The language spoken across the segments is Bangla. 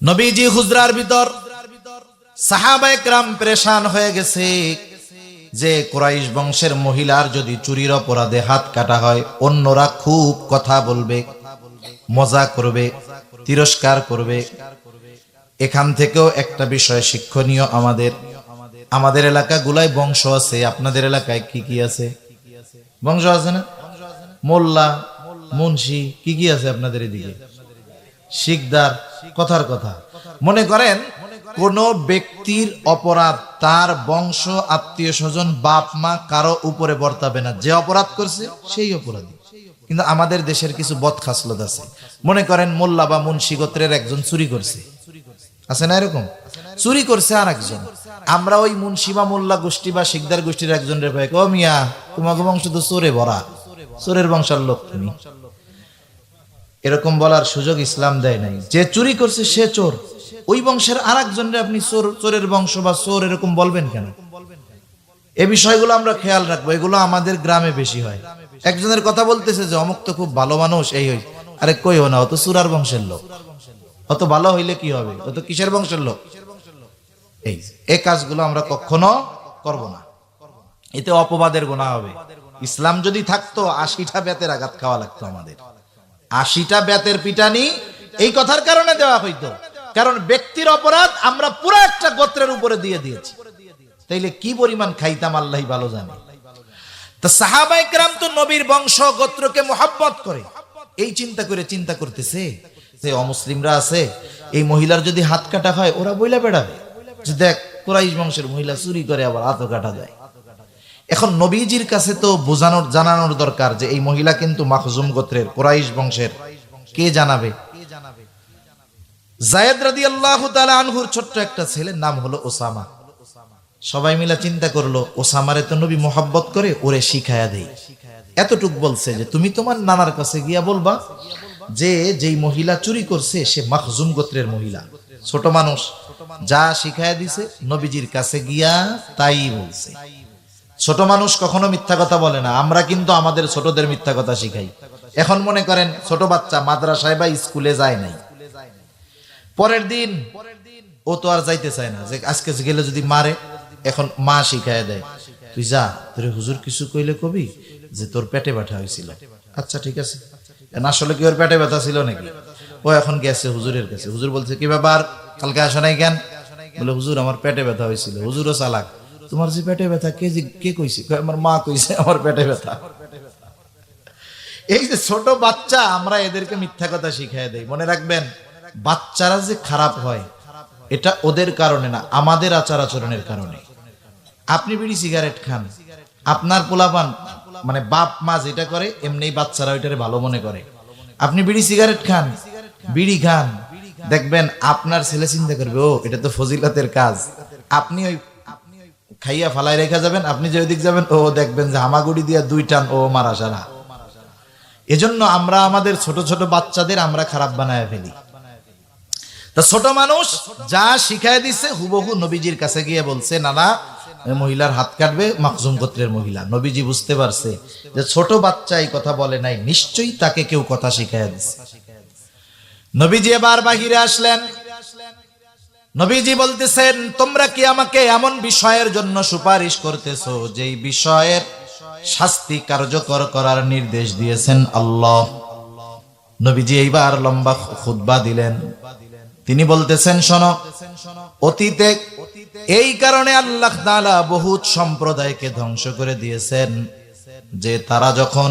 নবীজি হুজরার ভিতর সাহাবায়ে কেরাম পরেশান হয়ে গেছে যে কুরাইশ বংশের মহিলার যদি চুরির অপরাধে হাত কাটা হয় অন্যরা খুব কথা বলবে, মজা করবে, তিরস্কার করবে। এখান থেকেও একটা বিষয় শিক্ষণীয়, আমাদের এলাকাগুলাই বংশ আছে। আপনাদের এলাকায় কি কি আছে? বংশ আছে না? মোল্লা, মুন্সি, কি কি আছে আপনাদের এদিকে? শিকদার। কথার কথা, মনে করেন কোন ব্যক্তির অপরাধ তার বংশ, আত্মীয় স্বজন, বাপ মা কারো উপরে বর্তাবে না। যে অপরাধ করছে সেই অপরাধী। কিন্তু আমাদের দেশের কিছু বদখাসলত আছে। মনে করেন মোল্লা বা মুন্সি গোত্রের একজন চুরি করছে, আছে না এরকম? চুরি করছে আর একজন, আমরা ওই মুন্সি বা মোল্লা গোষ্ঠী বা শিকদার গোষ্ঠীর একজন রে ভাই, ও মিয়া তোমাকে বংশ তো চোরে ভরা, চোরের বংশের লোক তুমি। এরকম বলার সুযোগ ইসলাম দেয় নাই। যে চুরি করছে সে চোর, ওই বংশের আর একজনরে আপনি চোরের বংশ বা চোর এরকম বলবেন কেন? এই বিষয়গুলো আমরা খেয়াল রাখবো। এগুলো আমাদের গ্রামে বেশি হয়। একজনের কথা বলতেছে যে অমুক তো খুব ভালো মানুষ, এই হই, আরে কইও না, অত চুরার বংশের লোক। অত ভালো হইলে কি হবে? অত কিসের বংশের লোক? এই কাজগুলো আমরা কখনো করব না, এতে অপবাদের গুনাহ হবে। ইসলাম যদি থাকতো 80টা বেতের আঘাত খাওয়া লাগতো আমাদের। 80টা বেতের পিটানি এই কথার কারণে দেওয়া হইতো, কারণ ব্যক্তির অপরাধ আমরা পুরো একটা গোত্রের উপরে দিয়ে দিয়েছি। তাইলে কি পরিমাণ খাইতাম আল্লাহই ভালো জানে। তো সাহাবায়ে কেরাম তো নবীর বংশ গোত্রকে মুহাব্বত করে, এই চিন্তা করতেছে যে অমুসলিমরা আছে, এই মহিলার যদি হাত কাটা হয় ওরা বইলা বেড়াবে যে দেখ কুরাইশ বংশের মহিলা চুরি করে আবার হাতও কাটা যায়। এখন নবীজির কাছে তো জানানোর দরকার যে এই মহিলা কিন্তু মাখজুম গোত্রের, কুরাইশ বংশের। কে জানাবে? যায়েদ রাদিয়াল্লাহু তাআলা আনহুর ছোট্ট একটা ছেলে, নাম হলো ওসামা। সবাই মিলে চিন্তা করলো ওসামারে তো নবী মোহাব্বত করে, ওরে শিখায়া দেই। এতটুক বলছে যে তুমি তোমার নানার কাছে গিয়া বলবা যে যেই মহিলা চুরি করছে সে মাখজুম গোত্রের মহিলা। ছোট মানুষ যা শিখায়া দিছে নবীজির কাছে গিয়া তাই বলছে। ছোট মানুষ কখনো মিথ্যা কথা বলে না। আমরা কিন্তু আমাদের ছোটদের মিথ্যা কথা শিখাই। এখন মনে করেন ছোট বাচ্চা মাদ্রাসায় বা স্কুলে যায় নাই, পরের দিন ও তো আর যাইতে চায় না, যে আজকে গেলে যদি মারে। এখন মা শিখায় দেয়, তুই যা, তোর হুজুর কিছু কইলে কবি যে তোর পেটে ব্যথা হয়েছিল। আচ্ছা ঠিক আছে, আসলে কি ওর পেটে ব্যথা ছিল নাকি? ও এখন গেছে হুজুরের কাছে, হুজুর বলছে কি ব্যাপার, কালকে আসো নাই কেন? বলে হুজুর আমার পেটে ব্যথা হয়েছিল। হুজুরও চালাক, তোমার যে পেটে ব্যথা কে কইছে? আমার মা কইছে আমার পেটে ব্যথা। এই যে ছোট বাচ্চা, আমরা এদেরকে মিথ্যা কথা শিখাই দেই। মনে রাখবেন, বাচ্চারা যে খারাপ হয় এটা ওদের কারণে না, আমাদের আচার আচরণের কারণে। আপনি বিড়ি সিগারেট খান, আপনার পোলাপান মানে বাপ মা যেটা করে এমনি বাচ্চারা ওইটারে ভালো মনে করে। আপনি বিড়ি সিগারেট খান, বিড়ি খান, দেখবেন আপনার ছেলে চিন্তা করবে ও এটা তো ফজিলতের কাজ। আপনি ওই খাইয়া ফালাই রেখা যাবেন, আপনি যে ওইদিক যাবেন ও দেখবেন যে হামাগুড়ি দিয়া 2 টান ও মারা সারা। এজন্য আমরা আমাদের ছোট ছোট বাচ্চাদের আমরা খারাপ বানায় ফেলি। তা ছোট মানুষ যা শিখায় দিছে হুবহু নবীজির কাছে গিয়ে বলছে, নানা মহিলার হাত কাটবে, মাখজুম গোত্রের মহিলা। নবীজি বুঝতে পারছে যে ছোট বাচ্চা এই কথা বলে নাই, নিশ্চয়ই তাকে কেউ কথা শিখায় দিছে। নবীজি এবার বাহিরে আসলেন। নবীজি বলতেছেন, তোমরা কি আমাকে এমন বিষয়ের জন্য সুপারিশ করতেছো যেই বিষয়ের শাস্তি কার্যকর করার নির্দেশ দিয়েছেন আল্লাহ? নবীজি এইবার লম্বা খুতবা দিলেন। তিনি বলতেছেন, শোনো, অতীতে এই কারণে আল্লাহ তাআলা বহুত সম্প্রদায়কে ধ্বংস করে দিয়েছেন যে তারা যখন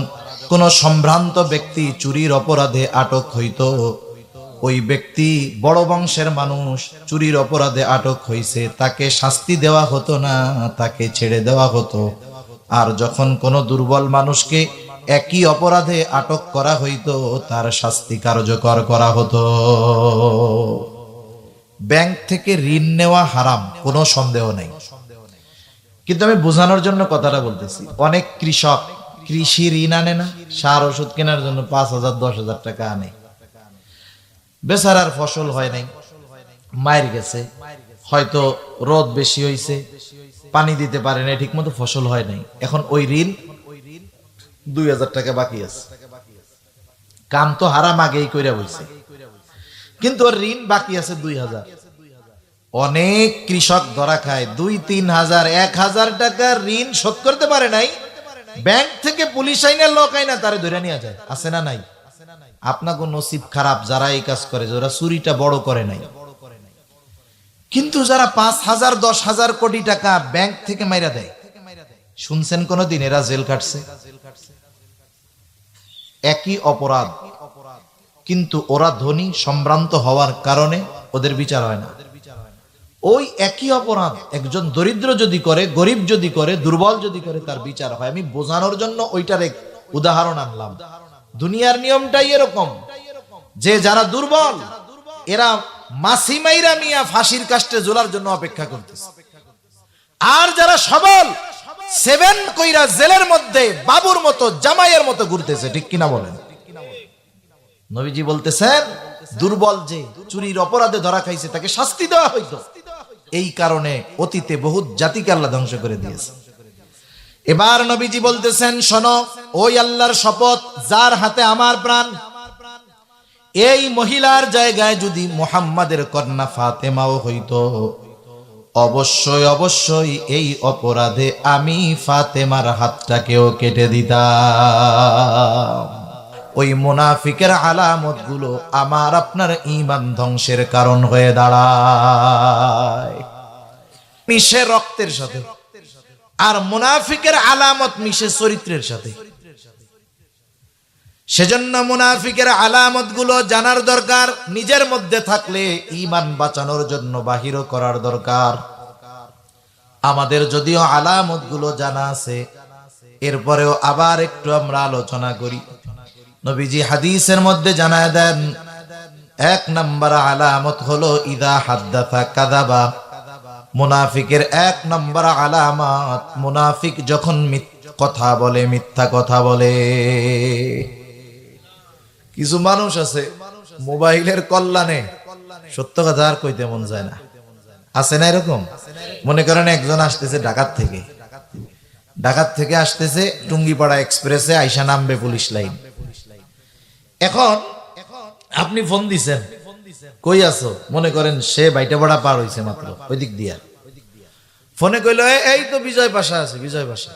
কোন সম্ভ্রান্ত ব্যক্তি চুরির অপরাধে আটক হইত, ওই ব্যক্তি বড় বংশের মানুষ চুরির অপরাধে আটক হইছে, তাকে শাস্তি দেওয়া হতো না, তাকে ছেড়ে দেওয়া হতো। আর যখন কোন দুর্বল মানুষকে একই অপরাধে আটক করা হইতো তার শাস্তি কার্যকর করা হতো। ব্যাংক থেকে ঋণ নেওয়া হারাম, কোনো সন্দেহ নেই, কিন্তু আমি বোঝানোর জন্য কথাটা বলতেছি। অনেক কৃষক কৃষি ঋণ আনে না, সার ওষুধ কেনার জন্য 5,000 10,000 টাকা আনে। বেচারার ফসল হয় নাই, মায়ের গেছে, হয়তো রোদ বেশি হয়েছে, পানি দিতে পারে না ঠিক মতো, ফসল হয় নাই। এখন ওই ঋণ 2,000 টাকা বাকি আছে। কাম তো হারাম আগেই কইরা বইছে। কিন্তু ওর ঋণ বাকি আছে 2000। অনেক কৃষক ধরা খায় 2-3 হাজার 1000 টাকার ঋণ শোধ করতে পারে নাই, ব্যাংক থেকে পুলিশ আইনা লোক আইনা তারে ধরে নিয়ে যায়। আছে না নাই? আপনাকে নসিব খারাপ যারা এই কাজ করে, যারা চুরিটা বড় করে নাই। কিন্তু যারা 5,000 10,000 কোটি টাকা ব্যাংক থেকে মাইরা দেয়, শুনছেন কোনদিন এরা জেল কাটছে? একই অপরাধ, কিন্তু ওরা ধনী সম্ভ্রান্ত হওয়ার কারণে ওদের বিচার হয় না। ওই একই অপরাধ একজন দরিদ্র যদি করে, গরিব যদি করে, দুর্বল যদি করে, তার বিচার হয়। আমি বোঝানোর জন্য ওইটার এক উদাহরণ আনলাম। দুনিয়ার নিয়মটাই এরকম যে যারা দুর্বল এরা মাসি মাইরা মিয়া ফাঁসির কাস্টে ঝোলার জন্য অপেক্ষা করতেছে, আর যারা সবল 7 কইরা জেলের মধ্যে বাবুর মতো জামাইয়ের মতো ঘুরতেছে। ঠিক কিনা বলেন? নবীজি বলতেছেন দুর্বল যে চুরির অপরাধে ধরা খাইছে তাকে শাস্তি দেওয়া হইতো। এই কারণে অতীতে বহুত জাতিকে আল্লাহ ধ্বংস করে দিয়েছে। এবার নবীজি বলতেছেন শোনো, ওই আল্লাহর শপথ যার হাতে আমার প্রাণ, এই মহিলার জায়গায় যদি মুহাম্মাদের কন্যা ফাতেমাও হইতো, অবশ্যই অবশ্যই এই অপরাধে আমি ফাতেমার হাতটাকেও কেটে দিতাম। ওই মুনাফিকের আলামত গুলো আমার আপনার ঈমান ধ্বংসের কারণ হয়ে দাঁড়ায়। মিশে রক্তের সাথে, আর মুনাফিকের আলামত মিশে চরিত্রের সাথে। সেজন্য মুনাফিকের আলামত গুলো জানার দরকার, নিজের মধ্যে থাকলে ঈমান বাঁচানোর জন্য বাহিরও করার দরকার। আমাদের যদিও আলামত গুলো জানা আছে, এরপরেও আবার একটু আমরা আলোচনা করি। নবীজি হাদিসের মধ্যে জানায় দেন 1 নম্বর আলামত হলো ইদা হাদ্দাথা কাযাবা। মুনাফিকের 1 নম্বর আলামত, মুনাফিক যখন কথা বলে মিথ্যা কথা বলে। কিছু মানুষ আছে মোবাইলের কল্যাণে সত্য কথা আর কইতে মন যায় না। আছে না এরকম? মনে করেন একজন আসতেছে ঢাকার থেকে আসতেছে টুঙ্গিপাড়া এক্সপ্রেসে, আইসা নামবে পুলিশ লাইন। এখন আপনি ফোন দিছেন, কই আছো? মনে করেন সে বাইটাপাড়া পার হইছে মাত্র, ওই দিক দিয়া। ফোনে কইলো এই তো বিজয় পাশা আছে, বিজয় পাশা।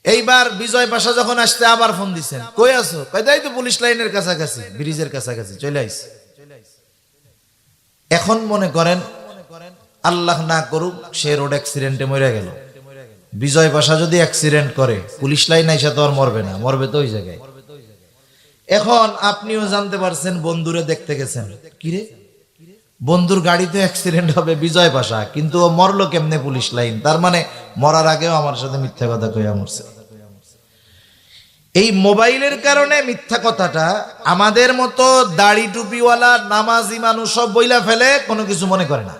এইবার বিজয় পাশা যখন আসতে আবার ফোন দিছেন, কই আছো? কই তো পুলিশ লাইনের কাছাকাছি, ব্রিজের কাছাকাছি চলে আইছে। এখন মনে করেন আল্লাহ না করুক সে রোড অ্যাক্সিডেন্টে মরে গেল। বিজয় পাশা যদি অ্যাক্সিডেন্ট করে, পুলিশ লাইন আইসা তো আর মরবে না, মরবে তো ওই জায়গায়। এখন আপনিও জানতে পারছেন, বন্ধুরে দেখতে গেছেন, কিরে বন্ধুর গাড়িতে অ্যাক্সিডেন্ট হবে বিজয় পাশা, কিন্তু ও মরলো কেমনে পুলিশ লাইন? তার মানে মরার আগেও আমার সাথে মিথ্যা কথা কইয়া মরছে। এই মোবাইলের কারণে মিথ্যা কথাটা আমাদের মতো দাড়ি টুপিওয়ালা নামাজি মানুষ সব বইলা ফেলে, কোনো কিছু মনে করে না।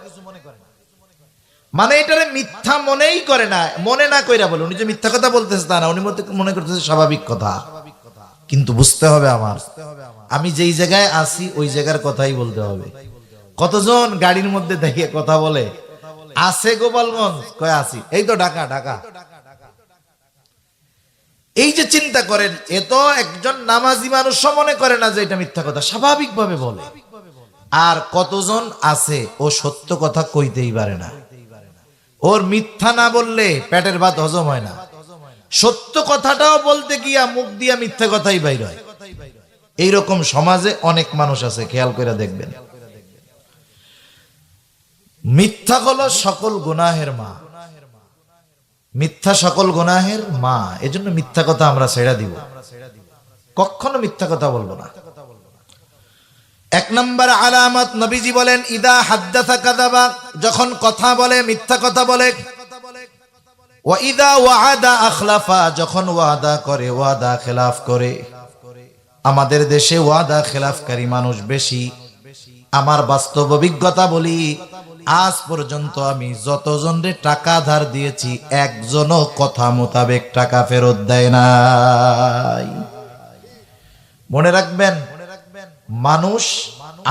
মানে এটারে মিথ্যা মনেই করে না, মনে না কইরা বলে উনি যে মিথ্যা কথা বলতেছে তা না, উনি মনে করতেছে স্বাভাবিক কথা। কিন্তু বুঝতে হবে আমার, আমি যেই জায়গায় আছি ওই জায়গার কথাই বলতে হবে। কতজন গাড়ির মধ্যে দেখে কথা বলে, আছে গোপালগঞ্জ, কয় আছি, এই তো ঢাকা ঢাকা। এই যে চিন্তা করেন, এ তো একজন নামাজি মানুষ মনে করে না যে এটা মিথ্যা কথা, স্বাভাবিক ভাবে বলে। আর কতজন আছে ও সত্য কথা কইতেই পারে না, ওর মিথ্যা না বললে পেটের ভাত হজম হয় না, সত্য কথাটাও বলতে গিয়া মুখ দিয়া মিথ্যা কথাই বাইর হয়। এইরকম সমাজে অনেক মানুষ আছে, খেয়াল করে দেখবেন। মিথ্যা হলো সকল গুনাহের মা, মিথ্যা সকল গুনাহের মা। এজন্য মিথ্যা কথা আমরা ছেড়ে দিব, কখনো মিথ্যা কথা বলবো না। 1 নম্বর আলামত নবীজি বলেন ইদা হাদ্দাথা কাযাবা, যখন কথা বলে মিথ্যা কথা বলে। ওয়া ইদা ওয়াআদা আখলাফা, যখন ওয়াদা করে ওয়াদা খেলাফ করে। আমাদের দেশে ওয়াদা খেলাফকারী মানুষ বেশি। আমার বাস্তব অভিজ্ঞতা বলি, আজ পর্যন্ত আমি যতজনরে টাকা ধার দিয়েছি একজনও কথা মোতাবেক টাকা ফেরত দেয় নাই। মনে রাখবেন, মানুষ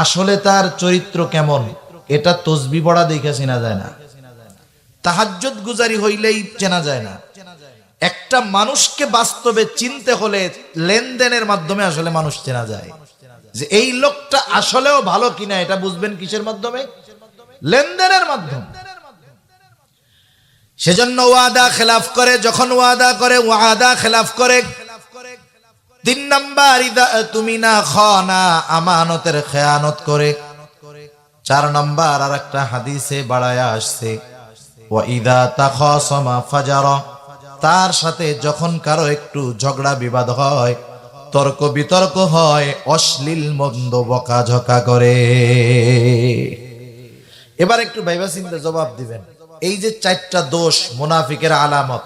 আসলে তার চরিত্র কেমন এটা তসবি পড়া দেখে চেনা যায় না, তাহাজ্জুদ গুজারি হইলেই চেনা যায় না। একটা মানুষকে বাস্তবে চিনতে হলে লেনদেনের মাধ্যমে আসলে মানুষ চেনা যায়। যে এই লোকটা আসলেও ভালো কিনা এটা বুঝবেন কিসের মাধ্যমে? লেনদেনের মাধ্যমে। সেজন্য ওয়াদা খেলাফ করে, যখন ওয়াদা করে ওয়াদা খেলাফ করে। 3 নাম্বার ইদা তুমিনা খানা, আমানতের খেয়ানত করে। 4 নাম্বার আর একটা হাদিসে বাড়ায়া আসছে ওয়া ইদা তাখাসামা ফাজারা, তার সাথে যখন কারো একটু ঝগড়া বিবাদ হয়, তর্ক বিতর্ক হয়, অশ্লীল মন্দ বকাঝকা করে। এবার একটু ভাইবা চিন্তা জবাব দিবেন। এই যে 4টা দোষ মুনাফিকের আলামত,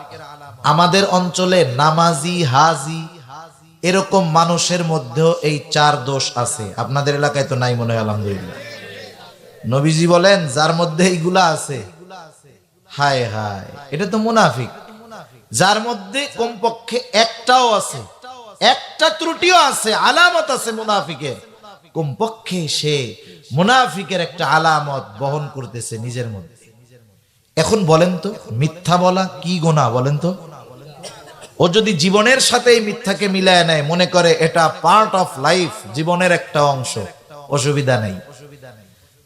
আমাদের অঞ্চলে নামাজি হাজি এরকম মানুষের মধ্যেও এই 4 দোষ আছে। আপনাদের এলাকায় তো নাই মনে হয়, আলহামদুলিল্লাহ। নবীজি বলেন যার মধ্যে এইগুলা আছে, হায় হায়, এটা তো মুনাফিক। যার মধ্যে কমপক্ষে একটাও আছে, একটা ত্রুটিও আছে, আলামত আছে মুনাফিকের, কমপক্ষে সে মুনাফিকের একটা আলামত বহন করতেছে নিজের মধ্যে। এখন বলেন তো, মিথ্যা বলা কি গুনাহ বলেন তো? ও যদি জীবনের সাথে এই মিথ্যাকে মিলায় নেয়, মনে করে এটা পার্ট অফ লাইফ, জীবনের একটা অংশ, অসুবিধা নেই।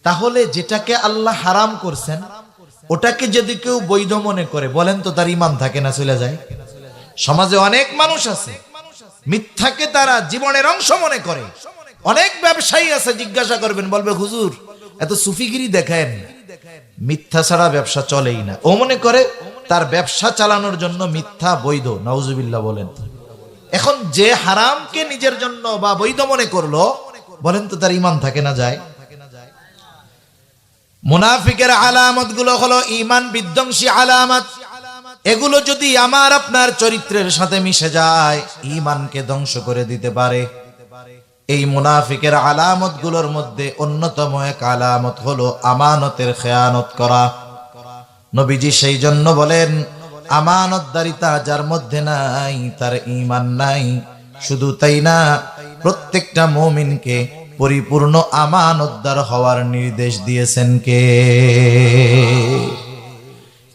তাহলে যেটাকে আল্লাহ হারাম করছেন ওটাকে যদি কেউ বৈধ মনে করে, বলেন তো তার ঈমান থাকে না চলে যায়? সমাজে অনেক মানুষ আছে মিথ্যাকে তারা জীবনের অংশ মনে করে। অনেক ব্যবসায়ী আছে, জিজ্ঞাসা করবেন বলবে হুজুর এত সুফিগিরি দেখেন, মিথ্যা ছাড়া ব্যবসা চলেই না। ও মনে করে তার ব্যবসা চালানোর জন্য মিথ্যা বৈধ, নাউজুবিল্লাহ বলেন। এখন যে হারামকে নিজের জন্য বা বৈধ মনে করলো, বলেন তো তার ঈমান থাকে না যায়? মুনাফিকের আলামত গুলো হলো ঈমান বিধ্বংসী আলামত। এগুলো যদি আমার আপনার চরিত্রের সাথে মিশে যায়, ঈমানকে ধ্বংস করে দিতে পারে। এই মুনাফিকের আলামত গুলোর মধ্যে অন্যতম এক আলামত হলো আমানতের খেয়ানত করা। নবীজি সেই জন্য বলেন, আমানতদারিতা যার মধ্যে নাই তার ঈমান নাই। শুধু তাই না, প্রত্যেকটা মুমিনকে পরিপূর্ণ আমানতদার হওয়ার নির্দেশ দিয়েছেন কে?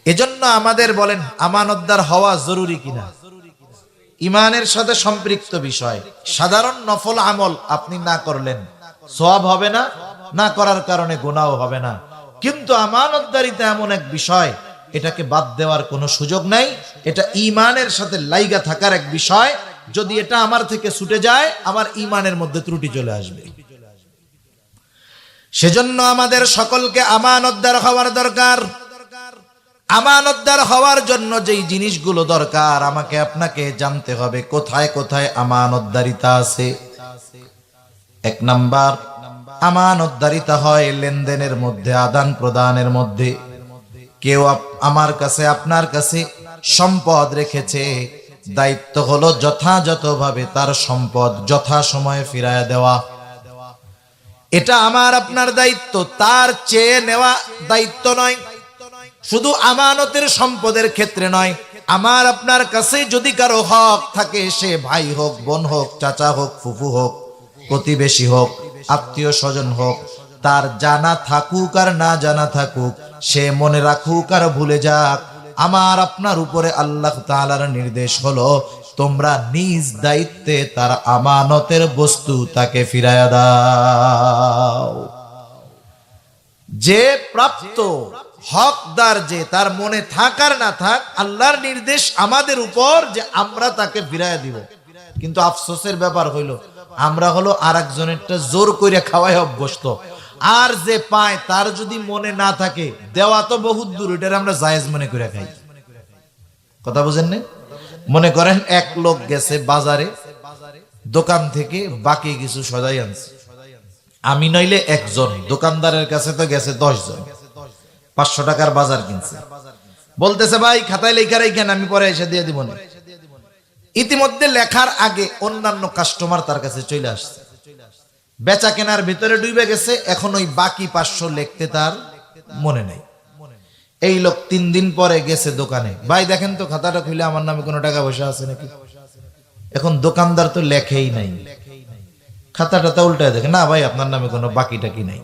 এজন্য আমাদের বলেন আমানতদার হওয়া জরুরি কিনা? ঈমানের সাথে সম্পৃক্ত বিষয়। সাধারণ নফল আমল আপনি না করলেন সওয়াব হবে না, না করার কারণে গুনাহ হবে না। কিন্তু আমানতদারিতা এমন এক বিষয়, এটাকে বাদ দেওয়ার কোনো সুযোগ নাই। এটা ঈমানের সাথে লাইগা থাকার এক বিষয়। যদি এটা আমার থেকে ছুটে যায়, আমার ঈমানের মধ্যে ত্রুটি চলে আসবে। সেজন্য আমাদের সকলকে আমানতদার হওয়ার দরকার। আমানতদার হওয়ার জন্য যেই জিনিসগুলো দরকার, আমাকে আপনাকে জানতে হবে কোথায় কোথায় আমানতদারিতা আছে। 1 নাম্বার, আমানতদারিতা হয় লেনদেনের মধ্যে, আদান প্রদানের মধ্যে। কেউ আমার কাছে আপনার কাছে সম্পদ রেখেছে, দায়িত্ব হলো যথাযথভাবে তার সম্পদ যথাসময়ে ফিরায় দেওয়া। এটা আমার আপনার দায়িত্ব, তার চেয়ে নেওয়া দায়িত্ব নয়। শুধু আমানতের সম্পদের ক্ষেত্রে নয়, আমার আপনার কাছে যদি কারো হক থাকে, সে ভাই হোক, বোন হোক, চাচা হোক, ফুফু হোক, প্রতিবেশী হোক, আত্মীয় স্বজন হোক, তার জানা থাকুক আর না জানা থাকুক, সে মনে রাখুক আর ভুলে যাক, আমার আপনার উপরে আল্লাহ তাআলার নির্দেশ হলো তোমরা নিজ দায়িত্বে তার আমানতের বস্তু তাকে ফিরায়া দাও। যে প্রাপ্ত হকদার, যে তার মনে থাক আর না থাক, আল্লাহর নির্দেশ আমাদের উপর যে আমরা তাকে ফিরাইয়া দিব। কিন্তু আফসোসের ব্যাপার হইল, আমরা হলো আরেকজনেরটা জোর করে খাওয়াই অভ্যস্ত। আর যে পায় তার যদি মনে না থাকে, দেওয়া তো বহুত দূর, এটা আমরা জায়েজ মনে করে খাই। কথা বুঝেন না? মনে করেন এক লোক গেছে বাজারে, দোকান থেকে বাকি কিছু সদাই আনছে। আমি নইলে একজন, দোকানদারের কাছে তো গেছে 10 জন, 500 টাকার বাজার কিনছে। বলতেছে ভাই খাতায় লেখা রাখেন, আমি পরে এসে দিয়ে দিব না। ইতিমধ্যে লেখার আগে অন্যান্য কাস্টমার তার কাছে চলে আসছে, বেচা কেনার ভিতরে ডুবে গেছে। এখন ওই বাকি 500 লিখতে তার মনে নাই। এই লোক 3 দিন পরে গেছে দোকানে, ভাই দেখেন তো খাতাটা খুলে আমার নামে কোনো টাকা পয়সা আছে নাকি। এখন দোকানদার তো লেখেই নাই, খাতাটা তা উল্টায় দেখে, না ভাই আপনার নামে কোনো বাকি টাকি নাই।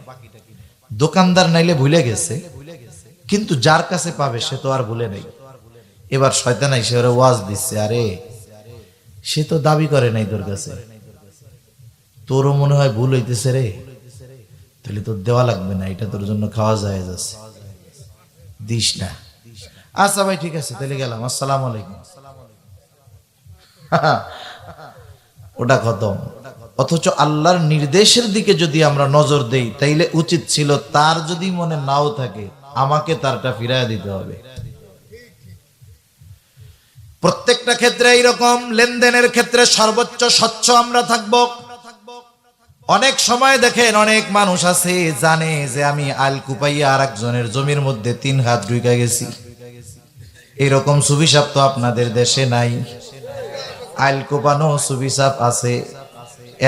দোকানদার নাইলে ভুলে গেছে, কিন্তু যার কাছে পাবে সে তো আর ভুলে নাই। এবার শয়তান এসে ওরে ওয়াজ দিচ্ছে, আরে সে তো দাবি করে নাই তোর কাছে, তোরও মনে হয় ভুল হইতেছে রে, তাহলে তোর দেওয়া লাগবে না, এটা তোর জন্য খাওয়া যায় যাচ্ছে, দিস না। আচ্ছা ভাই ঠিক আছে, তাহলে গেলাম, আসসালামু আলাইকুম। ওটা খতম। অথচ আল্লাহর নির্দেশের দিকে যদি আমরা নজর দেই, তাইলে উচিত ছিল তার যদি মনে নাও থাকে, আমাকে তারটা ফিরাইয়া দিতে হবে। প্রত্যেকটা ক্ষেত্রে এইরকম, লেনদেনের ক্ষেত্রে সর্বোচ্চ স্বচ্ছ আমরা থাকব। অনেক সময় দেখেন অনেক মানুষ আছে জানে যে আমি আল কুপাইয়া আর একজনের জমির মধ্যে 3 হাত ঢুকে গেছি। এরকম সুবিসাপ তো আপনাদের দেশে নাই। আইল কোপানো সুবিসাপ আছে,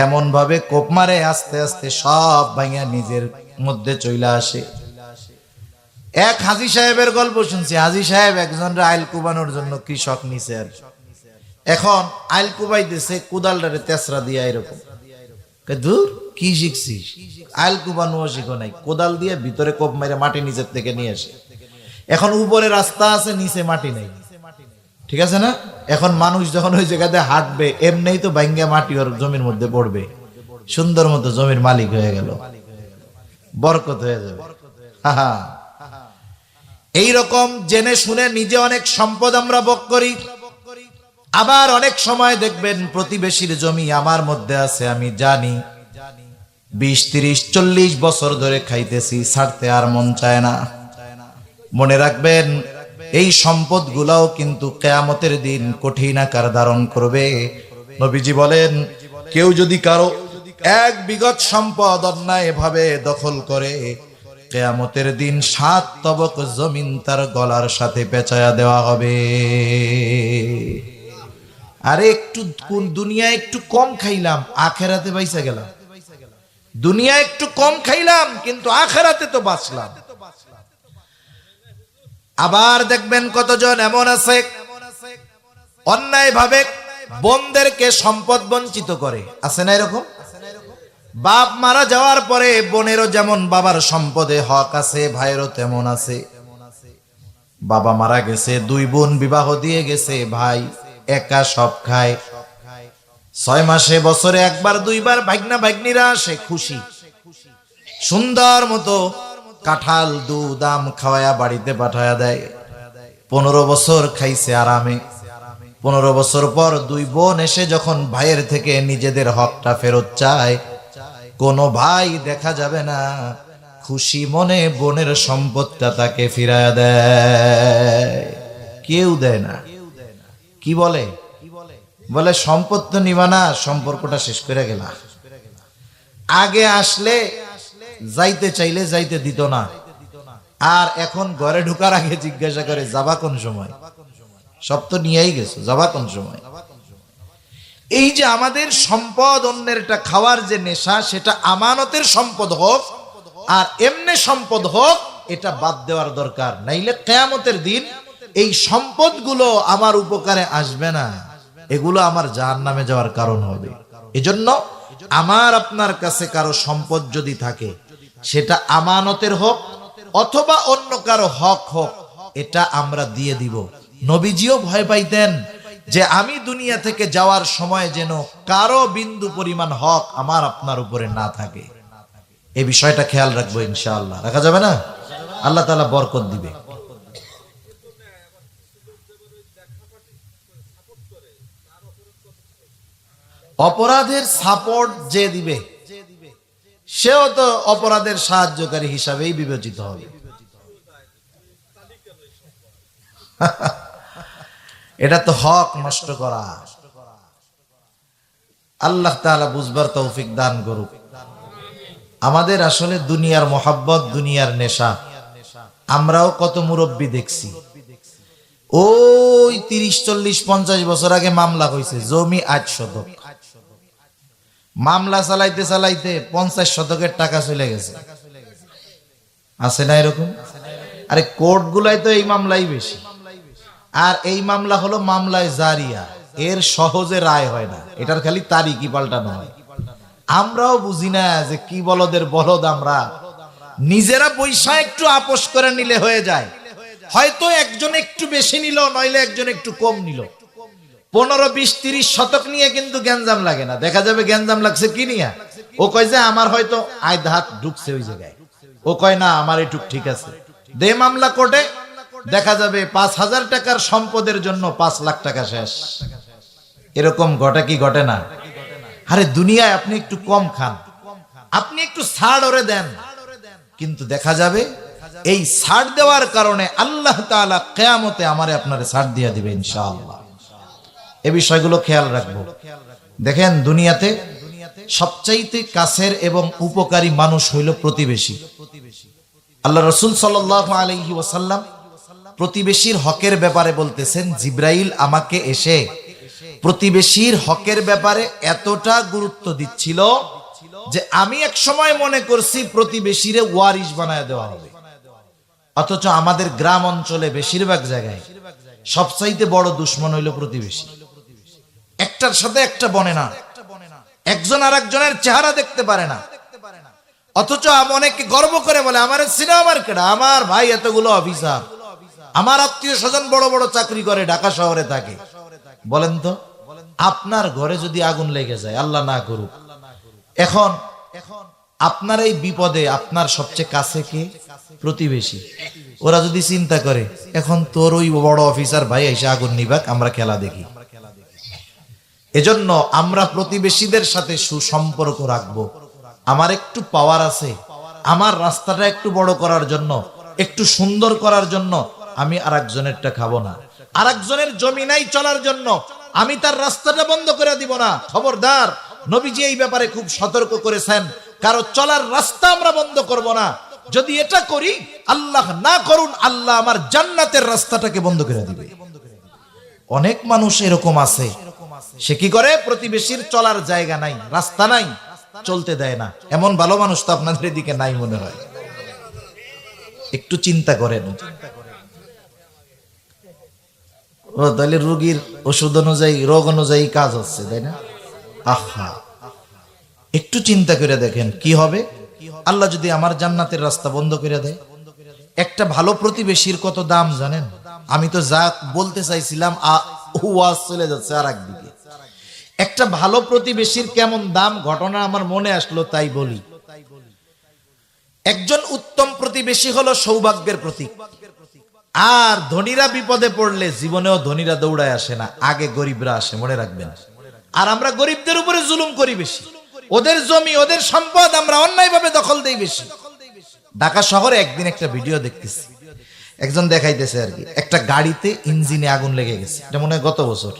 এমন ভাবে কোপ মারে আস্তে আস্তে সব ভাঙা নিজের মধ্যে চইলা আসে। এক হাজী সাহেবের গল্প শুনছি। হাজী সাহেব একজনের আইল কুবানোর জন্য কৃষক নিছে, আর এখন আইল কুবাইতেছে কোদালটারে তেসরা দিয়া এরকম। দূর কি শিখছিস? আইল কুবানো শিখো নাই, কোদাল দিয়ে ভিতরে কোপ মেরে মাটি নিচের থেকে নিয়ে আসে। এখন উপরে রাস্তা আছে, নিচে মাটি নাই, ঠিক আছে না? এখন মানুষ যখন ওই জায়গাতে হাঁটবে, এমনিই তো ভাঙ্গা মাটি ওর জমির মধ্যে পড়বে, সুন্দর মতো জমির মালিক হয়ে গেল, বরকত হয়ে যাবে। এইরকম জেনে শুনে নিজে অনেক সম্পদ আমরা ভোগ করি। আবার অনেক সময় দেখবেন প্রতিবেশীর জমি আমার মধ্যে আছে, আমি জানি 20, 30, 40 বছর ধরে খাইতেছি, ছাড়তে আর মন চায় না। মনে রাখবেন এই সম্পদ গুলাও কিন্তু কিয়ামতের দিন কঠিন আকার ধারণ করবে। নবীজি বলেন, কেউ যদি কারো 1 বিঘত সম্পদ অন্যায় ভাবে দখল করে, কিয়ামতের দিন 7 তবক জমিন তার গলার সাথে পেঁচায়া দেওয়া হবে। আরে একটু দুনিয়া একটু কম খাইলাম, আখেরাতে বাইসা গেলাম। দুনিয়া একটু কম খাইলাম, কিন্তু আখেরাতে তো বাঁচলাম। আবার দেখবেন কতজন এমন আছে অন্যায় ভাবে বোনদেরকে সম্পদ বঞ্চিত করে, আছে না এরকম? বাপ মারা যাওয়ার পরে বোনেরও যেমন বাবার সম্পদে হক আছে, ভাইয়েরও তেমন আছে। বাবা মারা গেছে, 2 বোন বিবাহ দিয়ে গেছে, ভাই একা সব খায়। 6 মাসে বছরে 1 বার 2 বার ভাগ্না ভাগ্নিরা আসে, খুশি সুন্দর মতো কাঁঠাল দুধ আম খাওয়ায়া বাড়িতে পাঠায়া দেয়। 15 বছর খাইছে আরামে। 15 বছর পর 2 বোন এসে যখন ভাইয়ের থেকে নিজেদের হকটা ফেরত চায়, কোনো ভাই দেখা যাবে না খুশি মনে বোনের সম্পদটা তাকে ফিরায়া দেয়। কেউ দেয় না। কি বলে? বলে সম্পদ তো নিবা না, সম্পর্কটা শেষ করে গেলা। আগে আসলে যাইতে চাইলে যাইতে দিত না, আর এখন ঘরে ঢোকার আগে জিজ্ঞাসা করে যাবা কোন সময়? সব তো নিয়েই গেছো, যাবা কোন সময়? এই যে আমাদের সম্পদ অন্যেরটা খাওয়ার যে নেশা, সেটা আমানতের সম্পদ হোক আর এমনি সম্পদ হোক, এটা বাদ দেওয়ার দরকার। নাইলে কিয়ামতের দিন এই সম্পদগুলো আমার উপকারে আসবে না, এগুলো আমার জাহান্নামে যাওয়ার কারণ হবে। এজন্য আমার আপনার কাছে কারো সম্পদ যদি থাকে, সেটা আমানতের হোক অথবা অন্য কারো হক হোক, এটা আমরা দিয়ে দিব। নবীজিও ভয় পাইতেন যে আমি দুনিয়া থেকে যাওয়ার সময় যেন কারো বিন্দু পরিমাণ হক আমার আপনার উপরে না থাকে। এই বিষয়টা খেয়াল রাখবো ইনশাআল্লাহ। রাখা যাবে না? আল্লাহ তাআলা বরকত দিবে। অপরাধের সাপোর্ট যে দিবে, সেও তো অপরাধের সাহায্যকারী হিসাবেই বিবেচিত হবে। এটা তো হক নষ্ট করা। আল্লাহ তাআলা বুঝবার তৌফিক দান করুক। আমাদের আসলে দুনিয়ার মোহাব্বত, দুনিয়ার নেশা। আমরাও কত মুরব্বী দেখছি, ওই 30, 40, 50 বছর আগে মামলা হয়েছে, জমি 8 শতক। মামলা চালাইতে চালাইতে 50 শতকের টাকা চলে গেছে। আছে না এরকম? আরে কোর্ট গুলাই তো এই মামলাই বেশি, আর এই মামলা হলো মামলায় জারিয়া, এর সহজে রায় হয় না, এটার খালি তারিখই পাল্টানো হয়। আমরাও বুঝি না যে কি বলদের বলদ আমরা। নিজেরা পয়সা একটু আপোষ করে নিলে হয়ে যায়, হয়তো একজন একটু বেশি নিল, নইলে একজন একটু কম নিল। 15, 20, 30 শতক নিয়ে কিন্তু গ্যাঞ্জাম লাগে না। দেখা যাবে গ্যাঞ্জাম লাগছে কি নিয়ে? ও কয় যে আমার হয়তো আইদ হাত ঢুকছে ওই জায়গায়, ও কয় না আমার এটুক ঠিক আছে, দে মামলা কোর্টে, দেখা যাবে 5,000 টাকার সম্পদের জন্য 5 লাখ টাকা শেষ। এরকম ঘটে কি ঘটে না? আরে দুনিয়ায় আপনি একটু কম খান, আপনি একটু ছাড় ওরে দেন, কিন্তু দেখা যাবে এই ছাড় দেওয়ার কারণে আল্লাহ তাআলা কিয়ামতে আমারে আপনারে ছাড় দিয়ে দিবে ইনশাআল্লাহ। এই বিষয়গুলো খেয়াল রাখবো। দেখেন দুনিয়াতে সবচাইতে কাছের এবং উপকারী মানুষ হইল প্রতিবেশী। আল্লাহ রাসূল সাল্লাল্লাহু আলাইহি ওয়াসাল্লাম প্রতিবেশীর হকের ব্যাপারে বলতেছেন, জিব্রাইল আমাকে এসে প্রতিবেশীর হকের ব্যাপারে এতটা গুরুত্ব দিচ্ছিল যে আমি এক সময় মনে করছি প্রতিবেশীরে ওয়ারিশ বানায় দেওয়া হবে। অথচ আমাদের গ্রাম অঞ্চলে বেশিরভাগ জায়গায় সবচাইতে বড় দুশমন হইল প্রতিবেশী। একটার সাথে একটা বনে না, একজন আর একজনের চেহারা দেখতে পারে না, অথচ অনেকে গর্ব করে বলে আমার সিনেমার কেডা, আমার ভাই এতগুলো অফিসার, আমার আত্মীয় স্বজন বড় বড় চাকরি করে, ঢাকা শহরে থাকে। বলেন তো আপনার ঘরে যদি আগুন লেগে যায়, আল্লাহ না করুক, এখন আপনার এই বিপদে আপনার সবচেয়ে কাছে কে? প্রতিবেশী। ওরা যদি চিন্তা করে এখন তোর ওই বড় অফিসার ভাই এসে আগুন নিবাক, আমরা খেলা দেখি। এজন্য আমরা প্রতিবেশীদের সাথে সুসম্পর্ক রাখবো। আমার একটু পাওয়ার আছে, আমার রাস্তাটা একটু বড় করার জন্য, একটু সুন্দর করার জন্য আমি আরেকজনেরটা খাবো না, আরেকজনের জমি নাই চলার জন্য আমি তার রাস্তাটা বন্ধ করে দিব না। খবরদার, নবীজি এই ব্যাপারে খুব সতর্ক করেছেন, কারো চলার রাস্তা আমরা বন্ধ করব না। যদি এটা করি, আল্লাহ না করুন, আল্লাহ আমার জান্নাতের রাস্তাটাকে বন্ধ করে দিবে। অনেক মানুষ এরকম আছে, সে কি করে, প্রতিবেশীর চলার জায়গা নাই, রাস্তা নাই, চলতে দেয় না। এমন ভালো মানুষ তো আপনাদের এদিকে নাই মনে হয়। একটু চিন্তা করেন, ও তাহলে রোগীর ওষুধ অনুযায়ী, রোগ অনুযায়ী কাজ হচ্ছে, তাই না? আহা, একটু চিন্তা করে দেখেন কি হবে আল্লাহ যদি আমার জান্নাতের রাস্তা বন্ধ করে দেয়। একটা ভালো প্রতিবেশীর কত দাম জানেন? আমি তো যা বলতে চাইছিলাম ওয়াজ চলে যাচ্ছে আর একদিকে। একটা ভালো প্রতিবেশীর কেমন দাম, ঘটনা আমার মনে আসলো তাই বলি। একজন উত্তম প্রতিবেশী হলো সৌভাগ্যের প্রতীক। আর ধনীরা বিপদে পড়লে জীবনেও ধনীরা দৌড়ায় আসে না, আগে গরিবরা আসে, মনে রাখবেন। আর আমরা গরিবদের উপরে জুলুম করি বেশি, ওদের জমি ওদের সম্পদ আমরা অন্যায়ভাবে দখল দেই বেশি। ঢাকা শহরে একদিন একটা ভিডিও দেখতেছি, একজন দেখাইতেছে আর কি, একটা গাড়িতে ইঞ্জিনে আগুন লেগে গেছে, এটা মনে হয় গত বছর।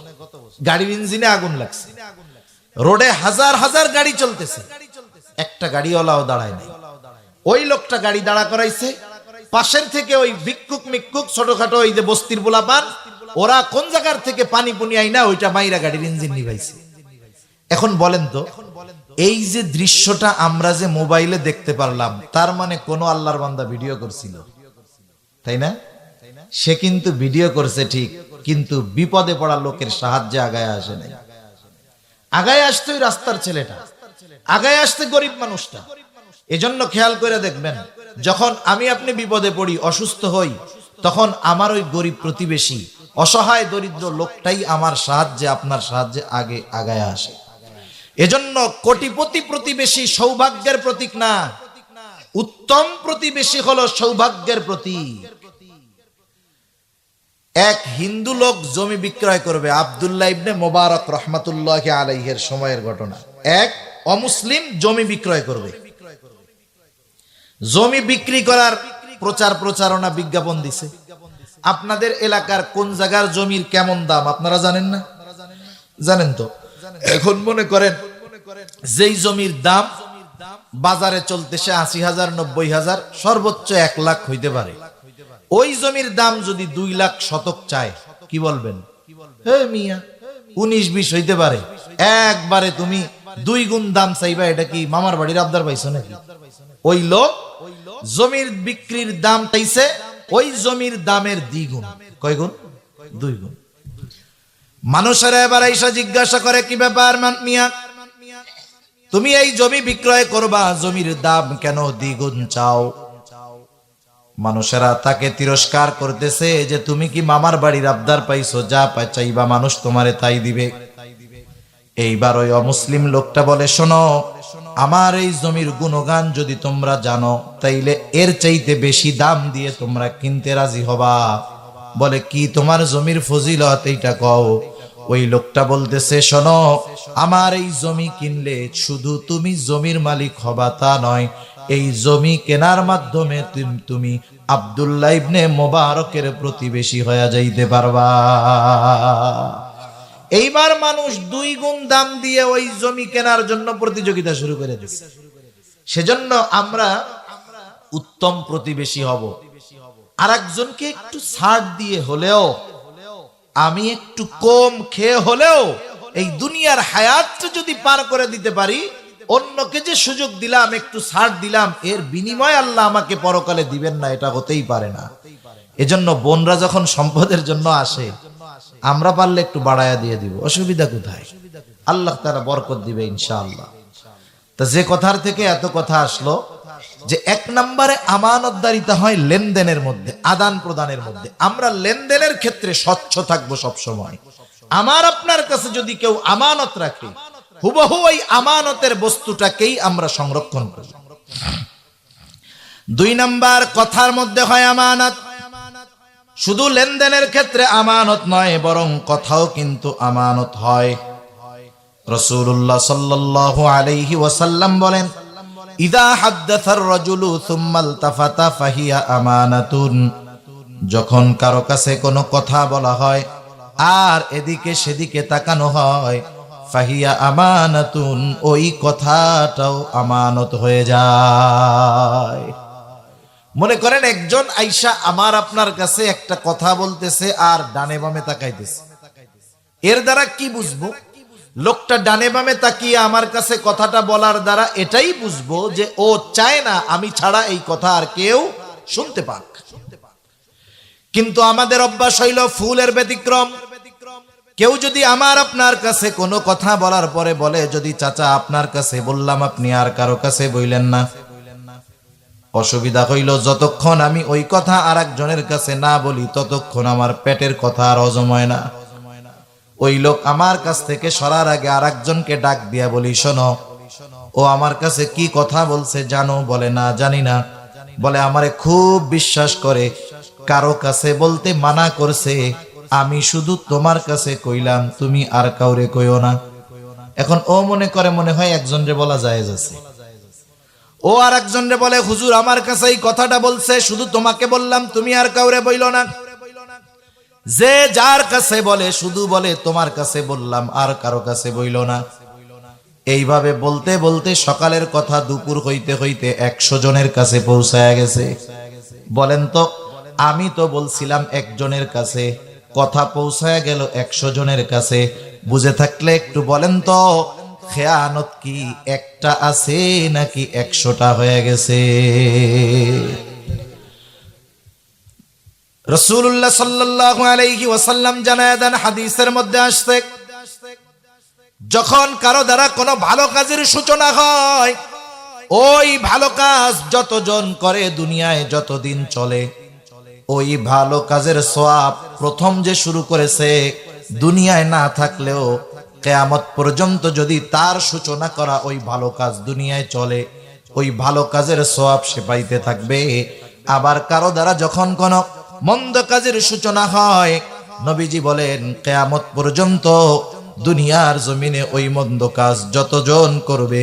গাড়ির ইঞ্জিনে আগুন লাগছে, রোডে হাজার হাজার গাড়ি চলতেছে, একটা গাড়িওয়ালাও দাঁড়ায় নাই। ওই লোকটা গাড়ি দাঁড়া করাইছে, পাশের থেকে ওই ভিক্ষুক মিক্ষুক ছোটখাটো ওই যে বস্তির পোলাপান, ওরা কোন জায়গার থেকে পানি পুনি আইনা ওইটা মাইরা গাড়ির ইঞ্জিন নিভাইছে। এখন বলেন তো, এই যে দৃশ্যটা আমরা যে মোবাইলে দেখতে পারলাম, তার মানে কোন আল্লাহর বান্দা ভিডিও করছিল, তাই না? সে কিন্তু ভিডিও করছে ঠিক, কিন্তু বিপদে পড়া লোকের সাহায্যে আগায় আসে নাই। আগায় আসতে ওই রাস্তার ছেলেটা, আগায় আসতে গরিব মানুষটা। এজন্য খেয়াল করে দেখবেন, যখন আমি আপনি বিপদে পড়ি, অসুস্থ হই, তখন আমার ওই গরিব প্রতিবেশী, অসহায় দরিদ্র লোকটাই আমার সাহায্যে, আপনার সাহায্যে আগে আগায় আসে। এজন্য কোটিপতি প্রতিবেশী সৌভাগ্যের প্রতীক না, উত্তম প্রতিবেশী হলো সৌভাগ্যের প্রতীক। এক হিন্দু লোক জমি বিক্রয় করবে, আব্দুল্লাহ ইবনে মোবারক রহমাতুল্লাহি আলাইহির সময়ের ঘটনা। এক অমুসলিম জমি বিক্রয় করবে, জমি বিক্রি করার প্রচার প্রচারণা বিজ্ঞাপন দিছে। আপনাদের এলাকার কোন জায়গার জমির কেমন দাম আপনারা জানেন না? জানেন তো? এখন মনে করেন যেই জমির দাম বাজারে চলতেছে 80,000, 90,000, সর্বোচ্চ 1 লাখ হইতে পারে। ওই জমির দাম যদি 2 লাখ শতক চায়, কি বলবেন? হে মিয়া, 19-20 হইতে পারে। একবারে তুমি 2 গুণ দাম চাইবা, এটা কি মামার বাড়ির আবদার পাইছো নাকি? ওই লোক জমির বিক্রির দাম চাইছে ওই জমির দামের 2 গুণ। কয় গুণ? 2 গুণ। মানুষেরা এবার এসে জিজ্ঞাসা করে, কি ব্যাপার মিয়া, তুমি এই জমি বিক্রয় করবা, জমির দাম কেন 2 গুণ চাও? মানুষেরা তাকে তিরস্কার করতেছে যে তুমি কি মামার বাড়ির আবদার পাইছো, যা চাইবা মানুষ তোমারে তাই দিবে। এইবার ওই অমুসলিম লোকটা বলে, শোনো, আমার এই জমির গুণগান যদি তোমরা জানো তাইলে এর চাইতে বেশি দাম দিয়ে তোমরা কিনতে রাজি হবা। বলে কি তোমার জমির ফজিলত এইটা কও। ওই লোকটা বলতেছে শোনো, আমার এই জমি কিনলে শুধু তুমি জমির মালিক হবা তা নয়, এই জমি কেনার মাধ্যমে তুমি আব্দুল্লাহ ইবনে মোবারকের প্রতিবেশী হয়ে যাইতে পারবা। এইবার মানুষ 2 গুণ দাম দিয়ে ওই জমি কেনার জন্য প্রতিযোগিতা শুরু করে দিচ্ছে। সেজন্য আমরা উত্তম প্রতিবেশী হব। আরেকজনকে একটু ছাড় দিয়ে হলেও, আমি একটু কম খেয়ে হলেও এই দুনিয়ার হায়াতটা যদি পার করে দিতে পারি, অন্যকে যে সুযোগ দিলাম, একটু ছাড় দিলাম, এর বিনিময় আল্লাহ আমাকে পরকালে দিবেন না, এটা হতেই পারে না। এজন্য বোনরা যখন সম্পদের জন্য আসে, আমরা পারলে একটু বাড়ায়া দিয়ে দিব, অসুবিধা কোথায়? আল্লাহ তাআলা বরকত দিবে ইনশাআল্লাহ। তা যে কথার থেকে এত কথা আসলো যে 1 নম্বরে আমানতদারিতা হয় লেনদেনের মধ্যে, আদান প্রদানের মধ্যে। আমরা লেনদেনের ক্ষেত্রে স্বচ্ছ থাকবো সব সময়। আমার আপনার কাছে যদি কেউ আমানত রাখে, হুবহু ওই আমানতের বস্তুটাকেই আমরা সংরক্ষণ করি। 2 নম্বর কথার মধ্যে হয় আমানত। শুধু লেনদেনের ক্ষেত্রে আমানত নয়, বরং কথাও কিন্তু আমানত হয়। রাসূলুল্লাহ সাল্লাল্লাহু আলাইহি ওয়াসাল্লাম বলেন, ইযা হাদ্দাসার রাজুলু সুম্মা ইলতাফাতা ফাহিয়া আমানাতুন। যখন কারো কাছে কোনো কথা বলা হয় আর এদিকে সেদিকে তাকানো হয়, ফাহিয়া আমানাতুন, ওই কথাটাও আমানত হয়ে যায়। মনে করেন একজন আইসা আমার আপনার কাছে একটা কথা বলতেছে আর ডানে বামে তাকাইতেছে, এর দ্বারা কি বুঝবো? লোকটা ডানে বামে তাকিয়ে আমার কাছে কথাটা বলার দ্বারা এটাই বুঝবো যে ও চায় না আমি ছাড়া এই কথা আর কেউ শুনতে পাক। কিন্তু আমাদের অভ্যাস হইল ফুলের ব্যতিক্রম। কেউ যদি আমার আপনার কাছে কোনো কথা বলার পরে বলে, যদি চাচা আপনার কাছে বললাম আপনি আর কারো কাছে বইলেন না, অসুবিধা হইল যতক্ষণ আমি ওই কথা আর একজনের কাছে না বলি ততক্ষণ আমার পেটের কথা আর হজম হয় না। ওই লোক আমার কাছ থেকে সরার আগে আর একজনকে ডাক দিয়া বলি, শোনো, ও আমার কাছে কি কথা বলছে জানো? বলে না, জানি না। বলে আমারে খুব বিশ্বাস করে, কারো কাছে বলতে মানা করছে, আমি শুধু তোমার কাছে কইলাম, তুমি আর কাউরে কইও না। এখন ও মনে করে মনে হয় একজনরে বলা জায়েজ আছে। ও আর একজনরে বলে, হুজুর আমার কাছে এই কথাটা বলছে, শুধু তোমাকে বললাম, তুমি আর কাউরে বইলো না। যে যার কাছে বলে শুধু বলে তোমার কাছে বললাম, আর কারো কাছে বইল না। এইভাবে বলতে বলতে সকালের কথা দুপুর হইতে হইতে 100 জনের কাছে পৌঁছায়া গেছে। বলেন তো, আমি তো বলছিলাম একজনের কাছে, কথা পৌঁছায়া গেল 100 জনের কাছে। বুঝে থাকলে একটু বলেন তো, খেয়ানত কি একটা আছে নাকি 100টা হয়ে গেছে? রাসূলুল্লাহ সাল্লাল্লাহু আলাইহি ওয়াসাল্লাম জানায় দেন, হাদিসের মধ্যে আসছে, যখন কারো দ্বারা কোনো ভালো কাজের সূচনা হয়, ওই ভালো কাজ যতজন করে দুনিয়ায় যতদিন চলে, ওই ভালো কাজের সওয়াব প্রথম যে শুরু করেছে দুনিয়ায় না থাকলেও কিয়ামত পর্যন্ত যদি তার সূচনা করা ওই ভালো কাজ দুনিয়ায় চলে, ওই ভালো কাজের সওয়াব সে পাইতে থাকবে। আবার কারো দ্বারা যখন কোনো মন্দ কাজের সূচনা হয়, নবীজি বলেন কিয়ামত পর্যন্ত দুনিয়ার জমিনে ওই মন্দ কাজ যতজন করবে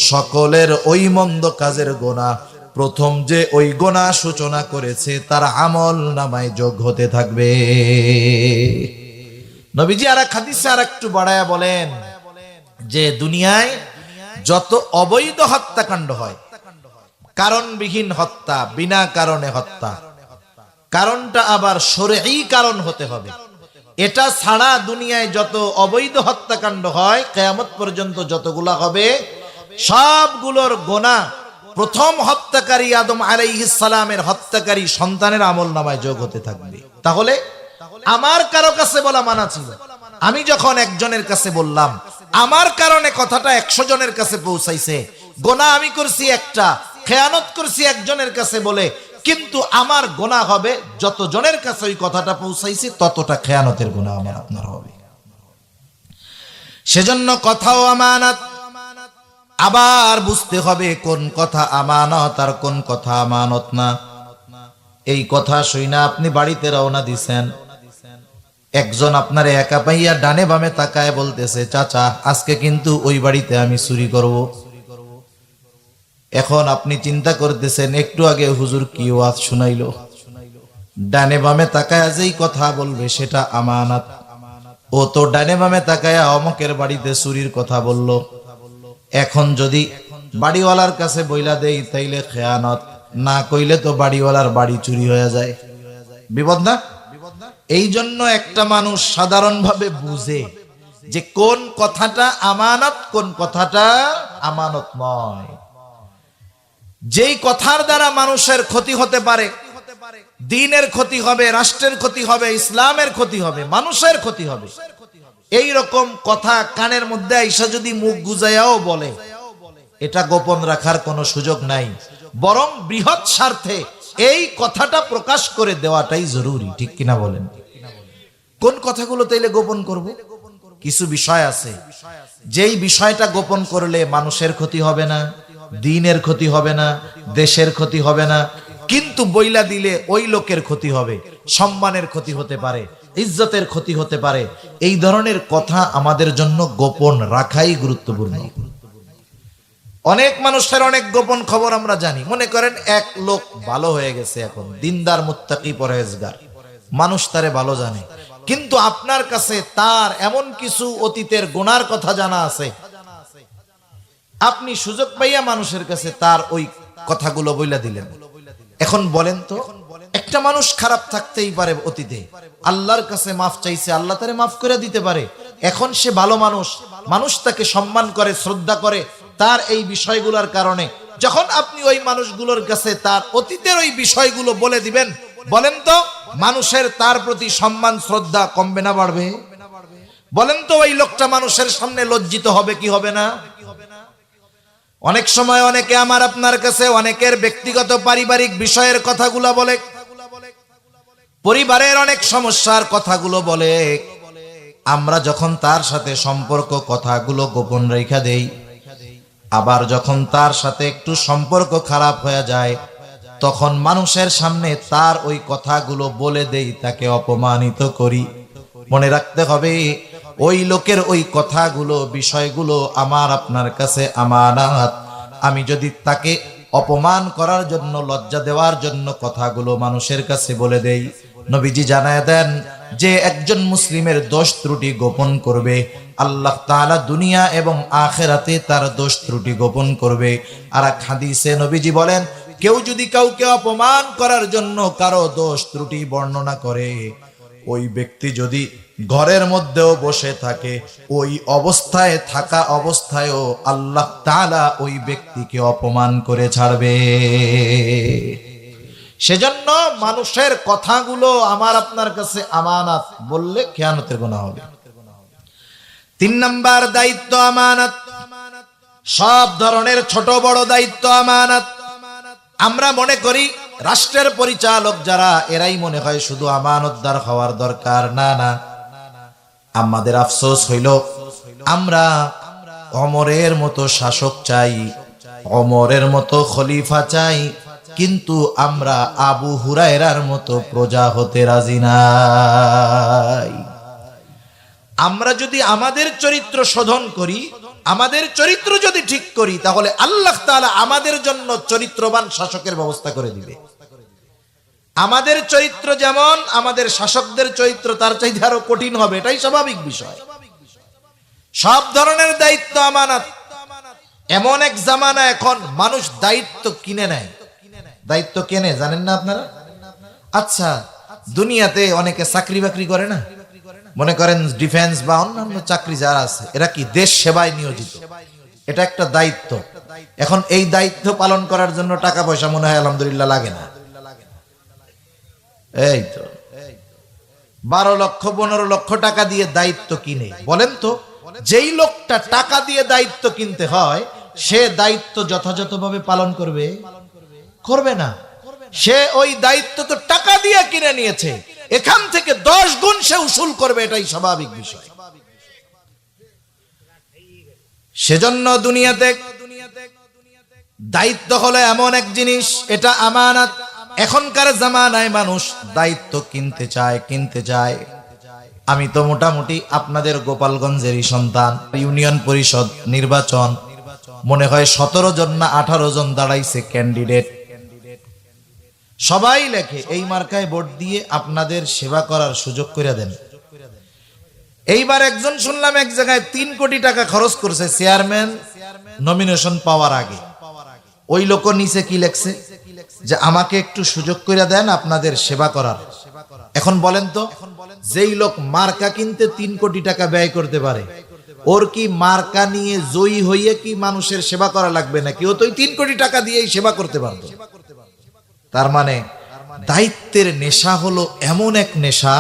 সকলের ওই মন্দ কাজের গুনাহ প্রথম যে ওই গুনাহ সূচনা করেছে তার আমল নামায় যোগ হতে থাকবে। নবীজি আর এক হাদিসে আর একটু বাড়ায়া বলেন যে দুনিয়ায় যত অবৈধ হত্যাকাণ্ড হয়, কারণবিহীন হত্যা, বিনা কারণে হত্যা, কারণটা আবার শরঈ কারণ হতে হবে, এটা ছাড়া দুনিয়ায় যত অবৈধ হত্যাকাণ্ড হয় কিয়ামত পর্যন্ত যতগুলা হবে সবগুলোর গুনাহ প্রথম হত্যাকারী আদম আলাইহিস সালামের হত্যাকারী সন্তানের আমলনামায় যোগ হতে থাকবে। তাহলে আমার কারো কাছে বলা মানা ছিল, আমি যখন একজনের কাছে বললাম, আমার কারণে কথাটা 100 জনের কাছে পৌঁছাইছে, গুনাহ আমি করছি একটা, খেয়ানত করছি একজনের কাছে বলে, কিন্তু আমার গুনাহ হবে যত জনের কাছে ওই কথাটা পৌঁছাইছে ততটা খেয়ানতের গুনাহ আমার আপনার হবে। সেজন্য কথাও আমানত, আবার বুঝতে হবে কোন কথা আমানত আর কোন কথা আমানত না। এই কথা শুইনা আপনি বাড়িতে রওনা দিছেন, একজন আপনার একা পাইয়া ডানে বামে তাকায় বলতেছে, চাচা আজকে কিন্তু ওই বাড়িতে আমি চুরি করব। এখন আপনি চিন্তা করতেছেন, একটু আগে হুজুর কি ওয়াজ শুনাইলো, ডানে বামে তাকায় যেই কথা বলবে সেটা আমানত। ও তো ডানে বামে তাকায়া অমকের বাড়িতে চুরির কথা বলল। এখন যদি বাড়িওয়ালার কাছে বইলা দেই তাইলে খেয়ানত, না কইলে তো বাড়িওয়ালার বাড়ি চুরি হয়ে যায়, বিপদ না? এই জন্য একটা মানুষ সাধারণভাবে বুঝে যে কোন কথাটা আমানত, কোন কথাটা আমানত নয়। যেই কথার দ্বারা মানুষের ক্ষতি হতে পারে, দ্বীনের ক্ষতি হবে, রাষ্ট্রের ক্ষতি হবে, ইসলামের ক্ষতি হবে, মানুষের ক্ষতি হবে, এই রকম কথা কানের মধ্যে আইসা যদি মুখ গুজাইয়াও বলে, এটা গোপন রাখার কোনো সুযোগ নাই, বরং বৃহৎ স্বার্থে এই কথাটা প্রকাশ করে দেওয়াটাই জরুরি। ঠিক কিনা বলেন? কোন কথাগুলো তাইলে গোপন করব? কিছু বিষয় আছে যেই বিষয়টা গোপন করলে মানুষের ক্ষতি হবে না, দ্বীনের ক্ষতি হবে না, দেশের ক্ষতি হবে না, কিন্তু বইলা দিলে ওই লোকের ক্ষতি হবে, সম্মানের ক্ষতি হতে পারে, ইজ্জতের ক্ষতি হতে পারে। এই ধরনের কথা আমাদের জন্য গোপন রাখাই গুরুত্বপূর্ণ। অনেক মানুষের অনেক গোপন খবর আমরা জানি। মনে করেন এক লোক ভালো হয়ে গেছে, এখন দিনদার, মুত্তাকি, পরহেজগার, মানুষ তারে ভালো জানে, কিন্তু আপনার কাছে তার এমন কিছু অতীতের গুনার কথা জানা আছে, আপনি সুযোগ পাইয়া মানুষের কাছে তার ওই কথাগুলো বইলা দিলেন। এখন বলেন তো, একটা মানুষ খারাপ থাকতেই পারে অতীতে, আল্লাহর কাছে মাফ চাইছে, আল্লাহ তারে মাফ করে দিতে পারে, এখন সে ভালো মানুষ, মানুষ তাকে সম্মান করে, শ্রদ্ধা করে তার এই বিষয়গুলোর কারণে। যখন আপনি ওই মানুষগুলোর কাছে তার অতীতের ওই বিষয়গুলো বলে দিবেন, বলেন তো মানুষের তার প্রতি সম্মান শ্রদ্ধা কমবে না বাড়বে? বলেন তো ওই লোকটা মানুষের সামনে লজ্জিত হবে কি হবে না? অনেক সময় অনেকে আমার আপনার কাছে অনেকের ব্যক্তিগত পারিবারিক বিষয়ের কথাগুলো বলে, পরিবারের অনেক সমস্যার কথাগুলো বলে। আমরা যখন তার সাথে সম্পর্ক কথাগুলো গোপন রেখা দেই, আবার যখন তার সাথে একটু সম্পর্ক খারাপ হয়ে যায়, তখন মানুষের সামনে তার ওই কথাগুলো বলে দেই, তাকে অপমানিত করি। মনে রাখতে হবে, ওই লোকের ওই কথাগুলো, বিষয়গুলো আমার আপনার কাছে আমানত। আমি যদি তাকে অপমান করার জন্য, লজ্জা দেওয়ার জন্য কথাগুলো মানুষের কাছে বলে দেই, নবীজি জানায় দেন যে একজন মুসলিমের দোষ ত্রুটি গোপন করবে, আল্লাহ তাআলা দুনিয়া এবং আখিরাতে তার দোষ ত্রুটি গোপন করবে। আর এক হাদিসে নবীজি বলেন, কেউ যদি কাউকে অপমান করার জন্য কারো দোষ ত্রুটি বর্ণনা করে, ওই ব্যক্তি যদি ঘরের মধ্যেও বসে থাকে, ওই অবস্থায় থাকা অবস্থায়ও আল্লাহ তাআলা ওই ব্যক্তিকে অপমান করে ছাড়বে। সেজন্য মানুষের কথাগুলো আমার আপনার কাছে আমানত, বললে খেয়ানতের গুনাহ হবে। 3 নাম্বার দায়িত্ব আমানত। সব ধরনের ছোট বড় দায়িত্ব আমানত। আমরা মনে করি রাষ্ট্রের পরিচালক যারা, এরাই মনে হয় শুধু আমানতদার হওয়ার দরকার। না না, আমাদের আফসোস হইল আমরা ওমরের মতো শাসক চাই, ওমরের মতো খলিফা চাই, কিন্তু আমরা আবু হুরায়রার মতো প্রজা হতে রাজি নাই। আমরা যদি আমাদের চরিত্র শোধন করি, আমাদের চরিত্র যদি ঠিক করি, তাহলে আল্লাহ তাআলা আমাদের জন্য চরিত্রবান শাসকের ব্যবস্থা করে দিবে। আমাদের চরিত্র যেমন, আমাদের শাসকদের চরিত্র তার চাইতে আরো কঠিন হবে, এটাই স্বাভাবিক বিষয়। সব ধরনের দায়িত্ব আমানত। এমন এক জামানা এখন মানুষ দায়িত্ব কিনে নেয়। দায়িত্ব কেনে জানেন না আপনারা? আচ্ছা, দুনিয়াতে অনেকে চাকরি বাকরি করে না, মনে করেন ডিফেন্স বা অন্যান্য চাকরি যারা আছে, এরা কি দেশ সেবায় নিয়োজিত, এটা একটা দায়িত্ব। এখন এই দায়িত্ব পালন করার জন্য টাকা পয়সা মনে হয় আলহামদুলিল্লাহ লাগে না। এই তো 12 লক্ষ 15 লক্ষ টাকা দিয়ে দায়িত্ব কিনে। বলেন তো, যেই লোকটা টাকা দিয়ে দায়িত্ব কিনতে হয়, সে দায়িত্ব যথাযথভাবে পালন করবে? করবে না। সে ওই দায়িত্ব তো টাকা দিয়ে কিনে নিয়েছে, এখান থেকে 10 গুণ সে উসুল করবে, এটাই স্বাভাবিক বিষয়। সেজন্য দুনিয়াতে দায়িত্ব হলো এমন এক জিনিস, এটা আমানত। এখনকার জামানায় মানুষ দায়িত্ব কিনতে চায়। আমি তো মোটামুটি আপনাদের গোপালগঞ্জেরই সন্তান। ইউনিয়ন পরিষদ নির্বাচন মনে হয় 17 জন না 18 জন দাঁড়াইছে ক্যান্ডিডেট। সবাই লেখে এই মার্কায় ভোট দিয়ে আপনাদের সেবা করার সুযোগ করে দেন। এইবার একজন শুনলাম এক জায়গায় 3 কোটি টাকা খরচ করছে চেয়ারম্যান নমিনেশন পাওয়ার আগে। ওই লোক নিচে কি লেখছে যে আমাকে একটু সুযোগ করে দেন আপনাদের সেবা করার। এখন বলেন তো, যেই লোক মার্কা কিনতে 3 কোটি টাকা ব্যয় করতে পারে, ওর কি মার্কা নিয়ে জয়ী হইয়ে কি মানুষের সেবা করা লাগবে নাকি? ও তো 3 কোটি টাকা দিয়েই সেবা করতে পারতো। তার মানে দায়িত্বের নেশা হলো এমন এক নেশা,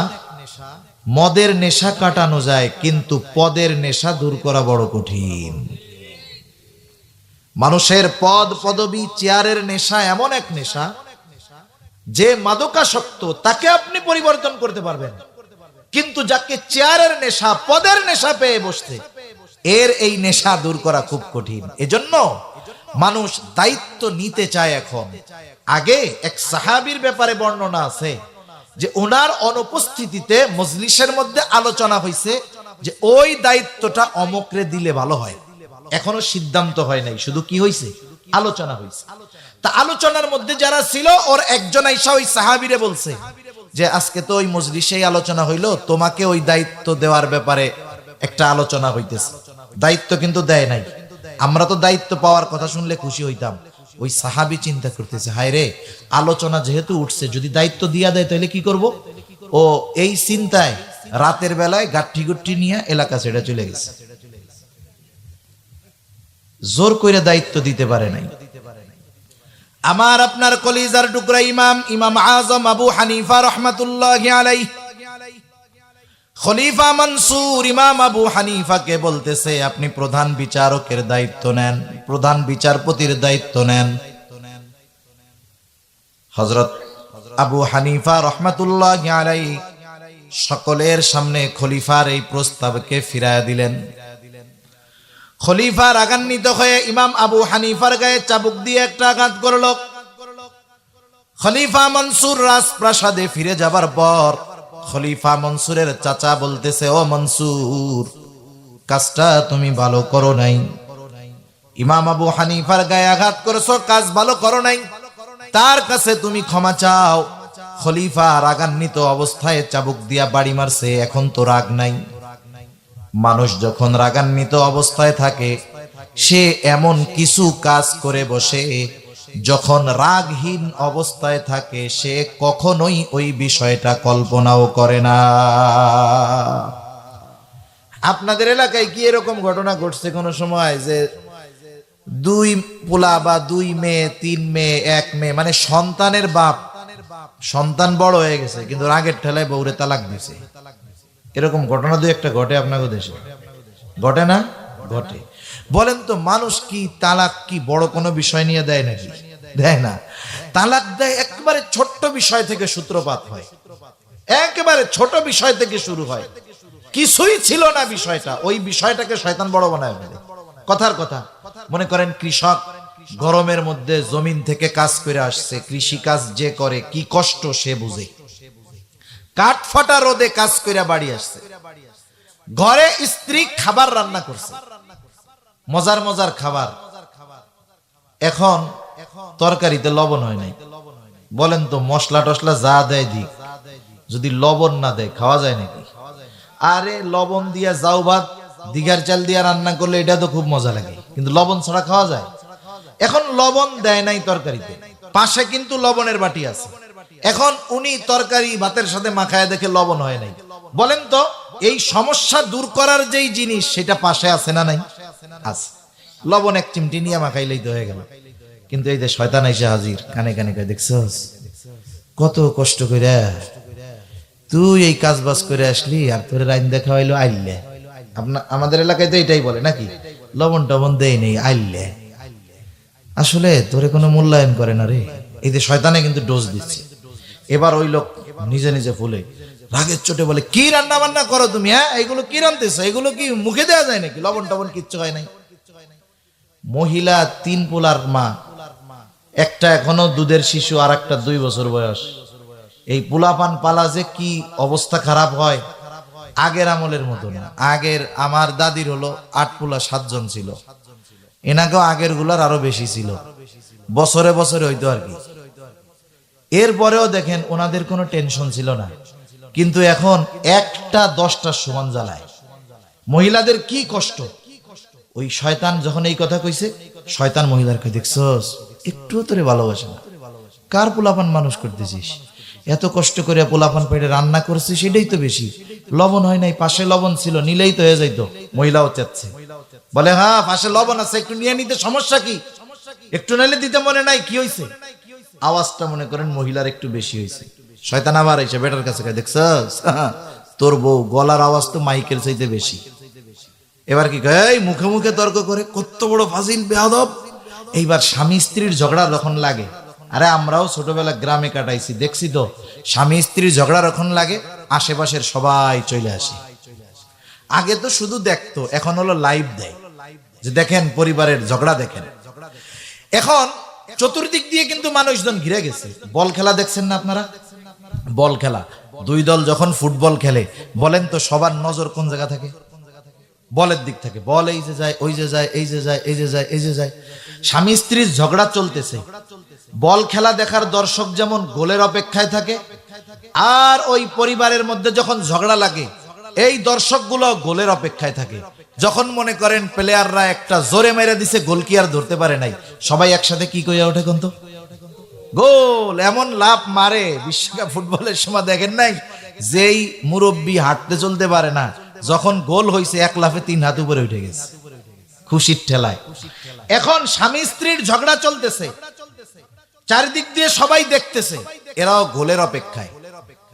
মদের নেশা কাটানো যায় কিন্তু পদের নেশা দূর করা বড় কঠিন। মানুষের পদ পদবি চেয়ারের নেশা এমন এক নেশা, যে মাদকাসক্ত তাকে আপনি পরিবর্তন করতে পারবেন, কিন্তু যাকে চেয়ারের নেশা পদের নেশা পেয়ে বসতে, এর এই নেশা দূর করা খুব কঠিন। এজন্য মানুষ দায়িত্ব নিতে চায় এখন। আগে এক সাহাবীর ব্যাপারে বর্ণনা আছে যে ওনার অনুপস্থিতিতে মজলিসের মধ্যে আলোচনা হয়েছে যে ওই দায়িত্বটা অমুকরে দিলে ভালো হয়। এখনো সিদ্ধান্ত হয় নাই, শুধু কি হয়েছে? আলোচনা হয়েছে। তা আলোচনার মধ্যে যারা ছিল ওর একজন আইসা ওই সাহাবীরে বলছে যে আজকে তো ওই মজলিসেই আলোচনা হইলো, তোমাকে ওই দায়িত্ব দেওয়ার ব্যাপারে একটা আলোচনা হইতেছে। দায়িত্ব কিন্তু দেয় নাই। আমরা তো দায়িত্ব পাওয়ার কথা শুনলে খুশি হইতাম। ওই সাহাবী চিন্তা করতেছে, হায় রে, আলোচনা যেহেতু উঠছে, যদি দায়িত্ব দিয়া দেয় তাহলে কি করব? ও এই চিন্তায় রাতের বেলায় গাঠি গুঠি নিয়ে এলাকা ছেড়ে চলে গেছে। জোর কইরা দায়িত্ব দিতে পারে নাই। আমার আপনার কলিজার টুকরা ইমাম আজম আবু হানিফা রাহমাতুল্লাহি আলাইহি, খলিফা মনসুর ইমাম আবু হানিফাকে বলতেছে আপনি প্রধান বিচারকের দায়িত্ব নেন, প্রধান বিচারপতির দায়িত্ব নেন। হযরত আবু হানিফা রাহমাতুল্লাহি আলাইহি সকলের সামনে খলিফার এই প্রস্তাবকে ফিরায়া দিলেন। খলিফা রাগান্বিত হয়ে ইমাম আবু হানিফার গায়ে চাবুক দিয়ে একটা আঘাত করল। খলিফা মনসুর রাজপ্রাসাদে ফিরে যাবার পর খলিফা মনসুরের চাচা বলতেছে, ও মনসুর, কাজটা তুমি ভালো করো নাই। ইমাম আবু হানিফার গায়ে আঘাত করেছো, কাজ ভালো করো নাই, তার কাছে তুমি ক্ষমা চাও। খলিফা রাগান্বিত অবস্থায় চাবুক দিয়া বাড়ি মারছে, এখন তো রাগ নাই। মানুষ যখন রাগান্বিত অবস্থায় থাকে, সে এমন কিছু কাজ করে বসে, যখন রাগহীন অবস্থায় থাকে সে কখনোই ওই বিষয়টা কল্পনাও করে না। আপনাদের এলাকায় কি এরকম ঘটনা ঘটছে কোন সময় যে 2 পোলা বা 2 মেয়ে, 3 মেয়ে, 1 মেয়ে, মানে সন্তানের বাপ, সন্তান বড় হয়ে গেছে কিন্তু রাগের ঠেলায় বউরে তালাক দিছে? এরকম ঘটনা 2-1টা ঘটে আপনাদের দেশে, ঘটে না? ঘটে। বলেন তো, মানুষ কি তালাক কি বড় কোনো বিষয় নিয়ে দেয় নাকি? দেয় না। তালাক দেয় একেবারে ছোট্ট বিষয় থেকে সূত্রপাত হয়, একেবারে ছোট বিষয় থেকে শুরু হয়। কিছুই ছিল না বিষয়টা, ওই বিষয়টাকে শয়তান বড় বানায় ফেলে। কথার কথা, মনে করেন কৃষক গরমের মধ্যে জমিন থেকে কাজ করে আসছে, কৃষি কাজ যে করে কি কষ্ট সে বুঝে। কাঠ ফাটা রোদে কাজ করে বাড়ি আসছে, ঘরে স্ত্রী খাবার রান্না করছে, মজার মজার খাবার। এখন তরকারিতে লবণ হয় নাই। বলেন তো, মশলা টসলা যা দেয় দিক, যদি লবণ না দেয় খাওয়া যায় নাকি? আরে লবণ দিয়া যাও ভাত, দিঘার চাল দিয়া রান্না করলে এটা তো খুব মজা লাগে, কিন্তু লবণ ছাড়া খাওয়া যায়? এখন লবণ দেয় নাই তরকারিতে, পাশে কিন্তু লবণের বাটি আছে। এখন উনি তরকারি ভাতের সাথে মাখায় দেখে লবণ হয় নাই। বলেন তো, এই সমস্যা দূর করার যেই জিনিস সেটা পাশে আছে না নাই? আছে। লবণ 1 চিমটি নিয়ে মাখাইলেই তো হয়ে গেল। কিন্তু এই যে শয়তান এসে হাজির, কানে কানে কয়, দেখছস কত কষ্ট করে তুই এই কাজ বাজ করে আসলি, আর তোর রাইন দেখা হইলো আইলে। আমাদের এলাকায় তো এটাই বলে নাকি, লবণ টবণ দেই নেই আইলে। আসলে তোরে কোনো মূল্যায়ন করে না রে। এই যে শয়তানে কিন্তু ডোজ দিচ্ছে। এবার ওই লোক নিজে নিজে ফুলে রাগের চোটে বলে, কি রান্না বান্না করো তুমি? হ্যাঁ, এগুলো কি রান্তেছো? এগুলো কি মুখে দেওয়া যায় নাকি? লবণ টবণ কিচ্ছু হয় নাই। মহিলা 3 পোলার মা, একটা এখনো দুধের শিশু, আর একটা 2 বছর বয়স। এই পোলাপান পালা যে কি অবস্থা খারাপ হয়, আগের আমলের মতো না। আগের আমার দাদির হলো 8 পোলা 7 জন ছিল, এনাকেও আগের গুলার আরো বেশি ছিল, বছরে বছরে হইতো আর কি। এরপরেও দেখেন ওনাদের কোনো টেনশন ছিল না, কিন্তু এখন একটা 10টার সমান জ্বালায়। মহিলাদের কি কষ্ট। ওই শয়তান যখন এই কথা কইছে, শয়তান মহিলারকে দেখছস একটু তোরে ভালোবাসে না, কার পোলাপান মানুষ করতেছিস, এত কষ্ট করে পোলাপান পেটে রান্না করছিস, সেটাই তো বেশি, লবণ হয় নাই, পাশে লবণ ছিল, নিলেই তো হয়ে যাইতো। মহিলাও চাচ্ছে, বলে হ্যাঁ পাশে লবণ আছে, একটু নিয়ে নিতে সমস্যা কি, একটু নাইলে দিতে মনে নাই, কি হইছে। আওয়াজটা মনে করেন মহিলার একটু বেশি হয়েছে। শয়তান আবার এসে বেটার কাছে দেখছস তোর বউ গলার আওয়াজ তো মাইকের চাইতে বেশি। এবার কি কয়, মুখে মুখে তর্ক করে, কত বড় ফাজিল বেয়াদব। এইবার স্বামী স্ত্রীর ঝগড়া যখন লাগে, আরে আমরাও ছোটবেলা গ্রামে কাটাইছি, দেখছি তো, স্বামী স্ত্রীর ঝগড়া যখন লাগে আশেপাশের সবাই চলে আসে। আগে তো শুধু দেখতো, এখন হলো লাইভ দেয়, যে দেখেন পরিবারের ঝগড়া দেখেন। এখন চতুর্দিক দিয়ে কিন্তু মানুষজন ঘিরে গেছে। বল খেলা দেখছেন না আপনারা? বল খেলা, 2 দল যখন ফুটবল খেলে, বলেন তো সবার নজর কোন জায়গা থাকে? বলের দিক থাকে। বল এই যে যায়, ওই যে যায়, এই যে যায়, এই যে যায়, এই যে যায়। স্বামী স্ত্রীর ঝগড়া চলতেছে, বল খেলা দেখার দর্শক যেমন গোলের অপেক্ষায় থাকে, আর ওই পরিবারের মধ্যে যখন ঝগড়া লাগে এই দর্শকগুলো গোলের অপেক্ষায় থাকে। যখন মনে করেন প্লেয়াররা একটা জোরে মেরে দিছে, গোল কি আর ধরতে পারে নাই, সবাই একসাথে কি কইয়া ওঠে কোন তো, গোল। এমন লাভ মারে বিশ্বকাপ ফুটবলের সময়, দেখেন নাই, যেই মুরব্বী হাঁটতে চলতে পারে না, যখন গোল হইছে 1 লাফে 3 হাত উপরে উঠে গেছে খুশির ঠেলায়। এখন স্বামী স্ত্রীর ঝগড়া চলতেছে, চারিদিক দিয়ে সবাই দেখতেছে, এরাও গোলের অপেক্ষায়।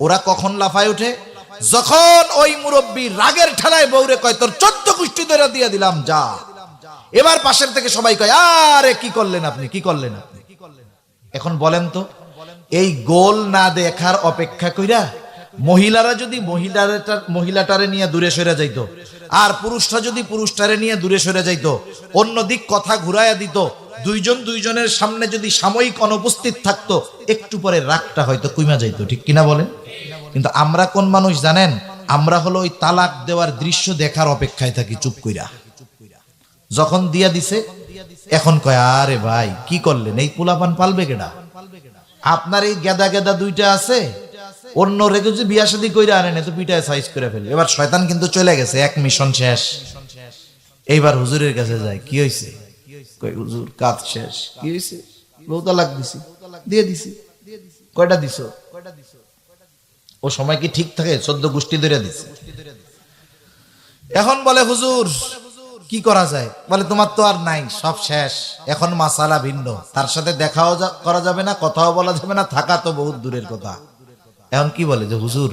ওরা কখন লাফায় উঠে, যখন ওই মুরব্বী রাগের ঠেলায় বউরে কয়, তোর 14 কুষ্টি ধরে দিয়ে দিলাম যা। এবার পাশের থেকে সবাই কয়, আরে কি করলেন আপনি, কি করলেন আপনি। এখন বলেন তো, এই গোল না দেখার অপেক্ষা কইরা মহিলারা যদি মহিলাটারে নিয়ে দূরে সরে যাইতো, আর পুরুষটা যদি পুরুষটারে নিয়ে দূরে সরে যাইতো, অন্যদিক কথা ঘুরাইয়া দিত, দুইজন দুইজনের সামনে যদি সাময়িক অনুপস্থিত থাকতো, একটু পরে রাগটা হয়তো কইমা যাইতো, ঠিক কিনা বলেন? কিন্তু আমরা কোন মানুষ জানেন, আমরা হলো ওই তালাক দেওয়ার দৃশ্য দেখার অপেক্ষায় থাকি চুপ কইরা। যখন দিয়া দিছে, এখন কয়, আরে ভাই কি করলেন, এই পোলাপান পালবে কেডা, আপনার এই গেদা গেদা 2টা আছে, অন্য রেখে যদি বিয়া শাদী কইরা আনেন তো পিটায় সাইজ করে ফেলে। এবার শয়তান কিন্তু চলে গেছে, এক মিশন শেষ। এইবার হুজুরের কাছে যায়, কি হয়েছে, কই হুজুর কাজ শেষ। কি হয়েছে, বউ তালাক দিছি, দিয়ে দিছি। কয়টা দিছো? ও সময় কি ঠিক থাকে? 14 গোষ্ঠী ধরে দিছে। এখন বলে হুজুর কি করা যায়, বলে তোমার তো আর নাই, সব শেষ, এখন মাসালা ভিন্ন, তার সাথে দেখাও করা যাবে না, কথাও বলা যাবে না, থাকা তো বহুত দূরের কথা। এখন কি বলে যে হুজুর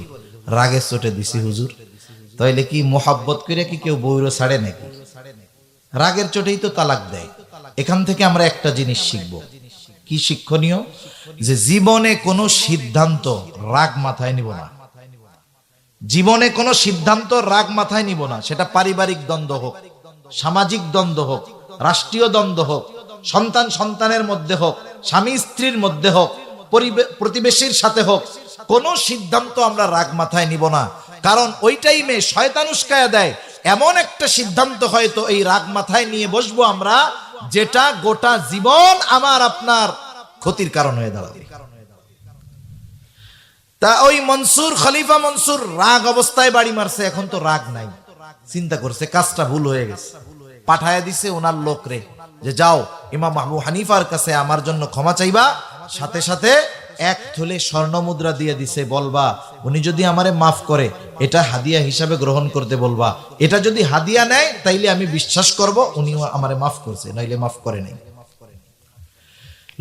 রাগের চোটে দিছি হুজুর, তাইলে কি মোহাব্বত করে কি কেউ বউরে ছাড়ে নাকি? রাগের চোটেই তো তালাক দেয়। এখান থেকে আমরা একটা জিনিস শিখবো, কি শিক্ষণীয়, যে জীবনে কোনো সিদ্ধান্ত রাগ মাথায় নিব না। জীবনে কোনো সিদ্ধান্ত রাগ মাথায় নিব না, সেটা পারিবারিক দ্বন্দ্ব হোক, সামাজিক দ্বন্দ্ব হোক, রাষ্ট্রীয় দ্বন্দ্ব হোক, সন্তান সন্তানের মধ্যে হোক, স্বামী স্ত্রীর মধ্যে হোক, প্রতিবেশীর সাথে হোক, কোন সিদ্ধান্ত আমরা রাগ মাথায় নিব না। কারণ ওই টাইমে শয়তান উস্কায়া দেয় এমন একটা সিদ্ধান্ত, হয়তো এই রাগ মাথায় নিয়ে বসবো আমরা, যেটা গোটা জীবন আমার আপনার ক্ষতির কারণ হয়ে দাঁড়াবে। তা ওই মনসুর, খলিফা মনসুর রাগ অবস্থায় বাড়ি মারছে, এখন তো রাগ নাই, চিন্তা করছে কাজটা ভুল হয়ে গেছে, পাঠায়া দিছে ওনার লোকরে, যে যাও ইমাম আবু হানিফার কাছে আমার জন্য ক্ষমা চাইবা, সাথে সাথে 1 থলে স্বর্ণ মুদ্রা দিয়ে দিছে, বলবা উনি যদি আমারে মাফ করে এটা হাদিয়া হিসাবে গ্রহণ করতে বলবা, এটা যদি হাদিয়া নেয় তাইলে আমি বিশ্বাস করব উনি আমারে মাফ করছে, নাইলে মাফ করে নাই।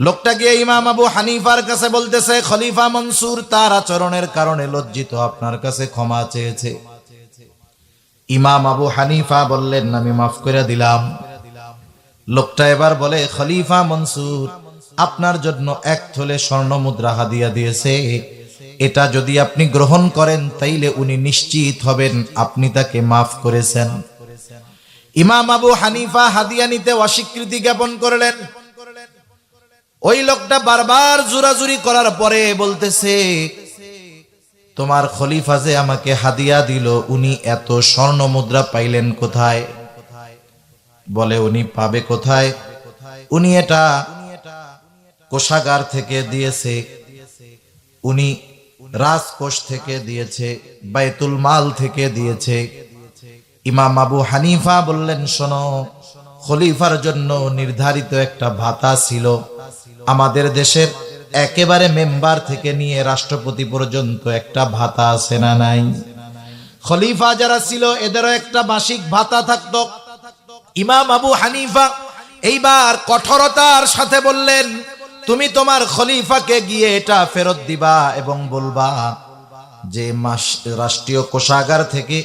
লোকটা গিয়ে ইমাম আবু হানিফার কাছে বলতেছে, খলিফা মনসুর তার আচরণের কারণে লজ্জিত, আপনার কাছে ক্ষমা চেয়েছে। ইমাম আবু হানিফা বললেন, আমি মাফ করে দিলাম। লোকটা এবার বলে, খলিফা মনসুর আপনার জন্য 1 থলে স্বর্ণ মুদ্রা হাদিয়া দিয়েছে, এটা যদি আপনি গ্রহণ করেন তাইলে উনি নিশ্চিত হবেন আপনি তাকে মাফ করেছেন। ইমাম আবু হানিফা হাদিয়া নিতে অস্বীকৃতি জ্ঞাপন করলেন। ওই লোকটা বারবার জোরাজুরি করার পরে বলতেছে, তোমার খলিফা যে আমাকে হাদিয়া দিল, উনি এত স্বর্ণ মুদ্রা পাইলেন কোথায়? বলে, উনি পাবে কোথায়? উনি এটা কোষাগার থেকে দিয়েছে, উনি রাজকোষ থেকে দিয়েছে, বাইতুল মাল থেকে দিয়েছে। ইমাম আবু হানিফা বললেন, শোনো, খলিফার জন্য নির্ধারিত একটা ভাতা ছিল। আমাদের দেশের একেবারে মেম্বার থেকে নিয়ে রাষ্ট্রপতি পর্যন্ত একটা ভাতা আছে না নাই? খলিফা যারা ছিল এদেরও একটা মাসিক ভাতা থাকতো। ইমাম আবু হানিফা এইবার কঠোরতার সাথে বললেন, তুমি তোমার খলিফাকে গিয়ে এটা ফেরত দিবা এবং বলবা যে রাষ্ট্রীয় কোষাগার থেকে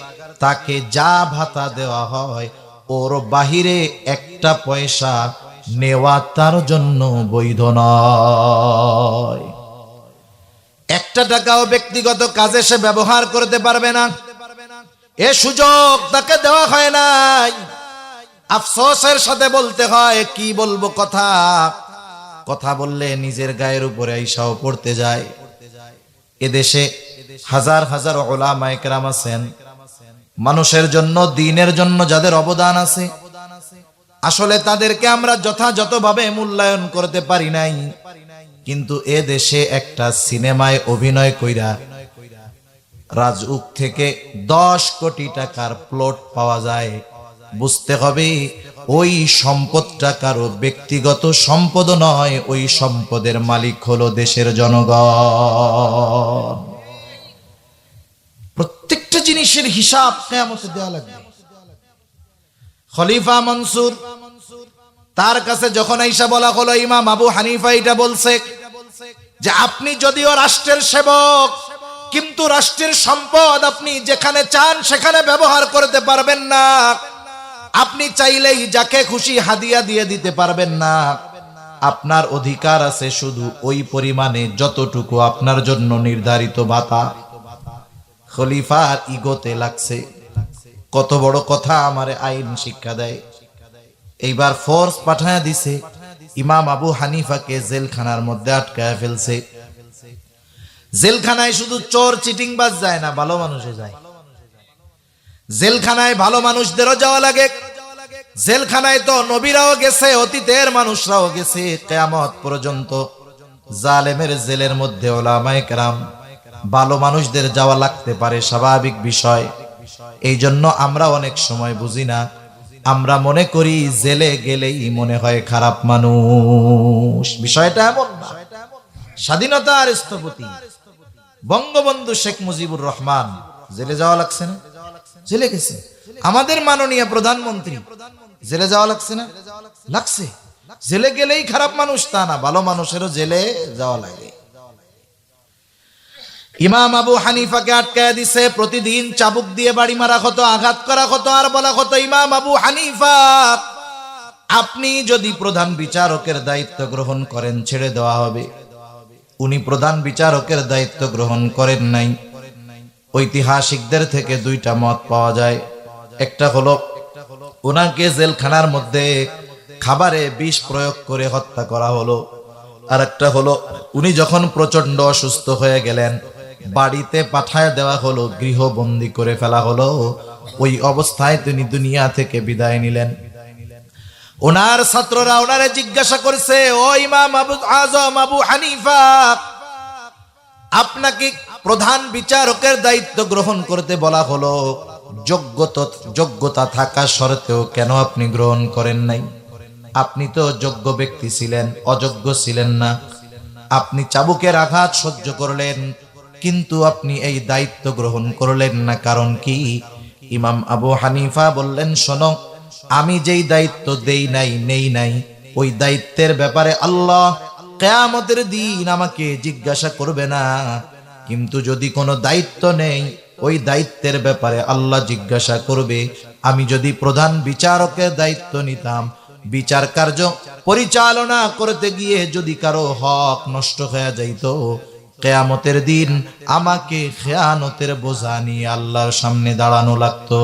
তাকে যা ভাতা দেওয়া হয় ওর বাহিরে একটা পয়সা নেওয়া তার জন্য বৈধ নয়। একটা টাকাও ব্যক্তিগত কাজে সে ব্যবহার করতে পারবে না, এ সুযোগ তাকে দেওয়া হয় নাই। আফসোসের সাথে বলতে হয়, কি বলবো, কথা বললে নিজের গায়ের উপরে আইসাও পড়তে যায়। এদেশে হাজার হাজার উলামায়ে কেরাম আছেন, মানুষের জন্য, দ্বীনের জন্য যাদের অবদান আছে, আসলে তাদেরকে আমরা যথাযথভাবে মূল্যায়ন করতে পারি নাই। কিন্তু এ দেশে একটা সিনেমায় অভিনয় কইরা রাজউক থেকে 10 কোটি টাকার প্লট পাওয়া যায়। বুঝতে হবে ওই সম্পদটা কারো ব্যক্তিগত সম্পদ নয়, ওই সম্পদের মালিক হলো দেশের জনগণ। প্রত্যেকটা জিনিসের হিসাব কিয়ামতে দেওয়া লাগবে। খলিফা মনসুর, তার কাছে যখন আইসা বলা হলো ইমাম আবু হানিফা এটা বলছে যে আপনি যদিও রাষ্ট্রের সেবক, কিন্তু রাষ্ট্রের সম্পদ আপনি যেখানে চান সেখানে ব্যবহার করতে পারবেন না। আপনি চাইলেই যাকে খুশি হাদিয়া দিয়ে দিতে পারবেন না। আপনার অধিকার আছে শুধু ওই পরিমাণে যতটুকু আপনার জন্য নির্ধারিত ভাতা। খলিফার ইগোতে লাগছে, কত বড় কথা আমারে আইন শিক্ষা দেয়। এইবার ফোর্স পাঠায়া দিছে, ইমাম আবু হানিফাকে জেলখানার মধ্যে আটকায়া ফেলছে। জেলখানায় শুধু চোর চিটিংবাজ যায় না, ভালো মানুষও যায়। জেলখানায় ভালো মানুষদেরও যাওয়া লাগে। জেলখানায় তো নবীরাও গেছে, অতীতের মানুষরাও গেছে। কিয়ামত পর্যন্ত জালেমের জেলের মধ্যে উলামায়ে কেরাম, ভালো মানুষদের যাওয়া লাগতে পারে, স্বাভাবিক বিষয়। এই জন্য আমরা অনেক সময় বুঝি না, আমরা মনে করি জেলে গেলেই মনে হয় খারাপ মানুষ। বিষয়টা এমন না। স্বাধীনতার স্থপতি বঙ্গবন্ধু শেখ মুজিবুর রহমান জেলে যাওয়া লাগছে না? জেলে গেছে। আমাদের মাননীয় প্রধানমন্ত্রী জেলে যাওয়া লাগছে না? লাগছে। জেলে গেলেই খারাপ মানুষ তা না, ভালো মানুষেরও জেলে যাওয়া লাগে। ইমাম আবু হানিফাকে আটকায় দিছে, প্রতিদিন চাবুক দিয়ে বাড়ি মারা হতো, আঘাত করা হতো, আর বলা হতো, ইমাম আবু হানিফা আপনি যদি প্রধান বিচারকের দায়িত্ব গ্রহণ করেন ছেড়ে দেওয়া হবে। উনি প্রধান বিচারকের দায়িত্ব গ্রহণ করেন নাই। ঐতিহাসিকদের থেকে দুইটা মত পাওয়া যায়। একটা হলো ওনাকে জেলখানার মধ্যে খাবারে বিষ প্রয়োগ করে হত্যা করা হলো, আর একটা হলো উনি যখন প্রচন্ড অসুস্থ হয়ে গেলেন বাড়িতে পাঠায় দেওয়া হলো, গৃহবন্দী করে ফেলা হলো। ওই অবস্থায় তিনি দুনিয়া থেকে বিদায় নিলেন। ওনার ছাত্ররা ওনারে জিজ্ঞাসা করছে, ও ইমাম আজম আবু হানিফা, আপনাকে প্রধান বিচারকের দায়িত্ব গ্রহণ করতে বলা হলো, যোগ্যতা থাকা সত্ত্বেও কেন আপনি গ্রহণ করেন নাই? আপনি তো যোগ্য ব্যক্তি ছিলেন, অযোগ্য ছিলেন না। আপনি চাবুকের আঘাত সহ্য করলেন, কিন্তু আপনি এই দায়িত্ব গ্রহণ করলেন না, কারণ কি? ইমাম আবু হানিফা বললেন, শোনো, আমি যেই দায়িত্ব নেই নাই, ওই দায়িত্বের ব্যাপারে আল্লাহ কিয়ামতের দিন আমাকে জিজ্ঞাসা করবে না। কিন্তু যদি কোনো দায়িত্ব নেই, ওই দায়িত্বের ব্যাপারে আল্লাহ জিজ্ঞাসা করবে। আমি যদি প্রধান বিচারকের দায়িত্ব নিতাম, বিচার কার্য পরিচালনা করতে গিয়ে যদি কারো হক নষ্ট হয়ে যাইত, কিয়ামতের দিন আমাকে খেয়ানতের বোঝা নিয়ে আল্লাহর সামনে দাঁড়ানো লাগতো।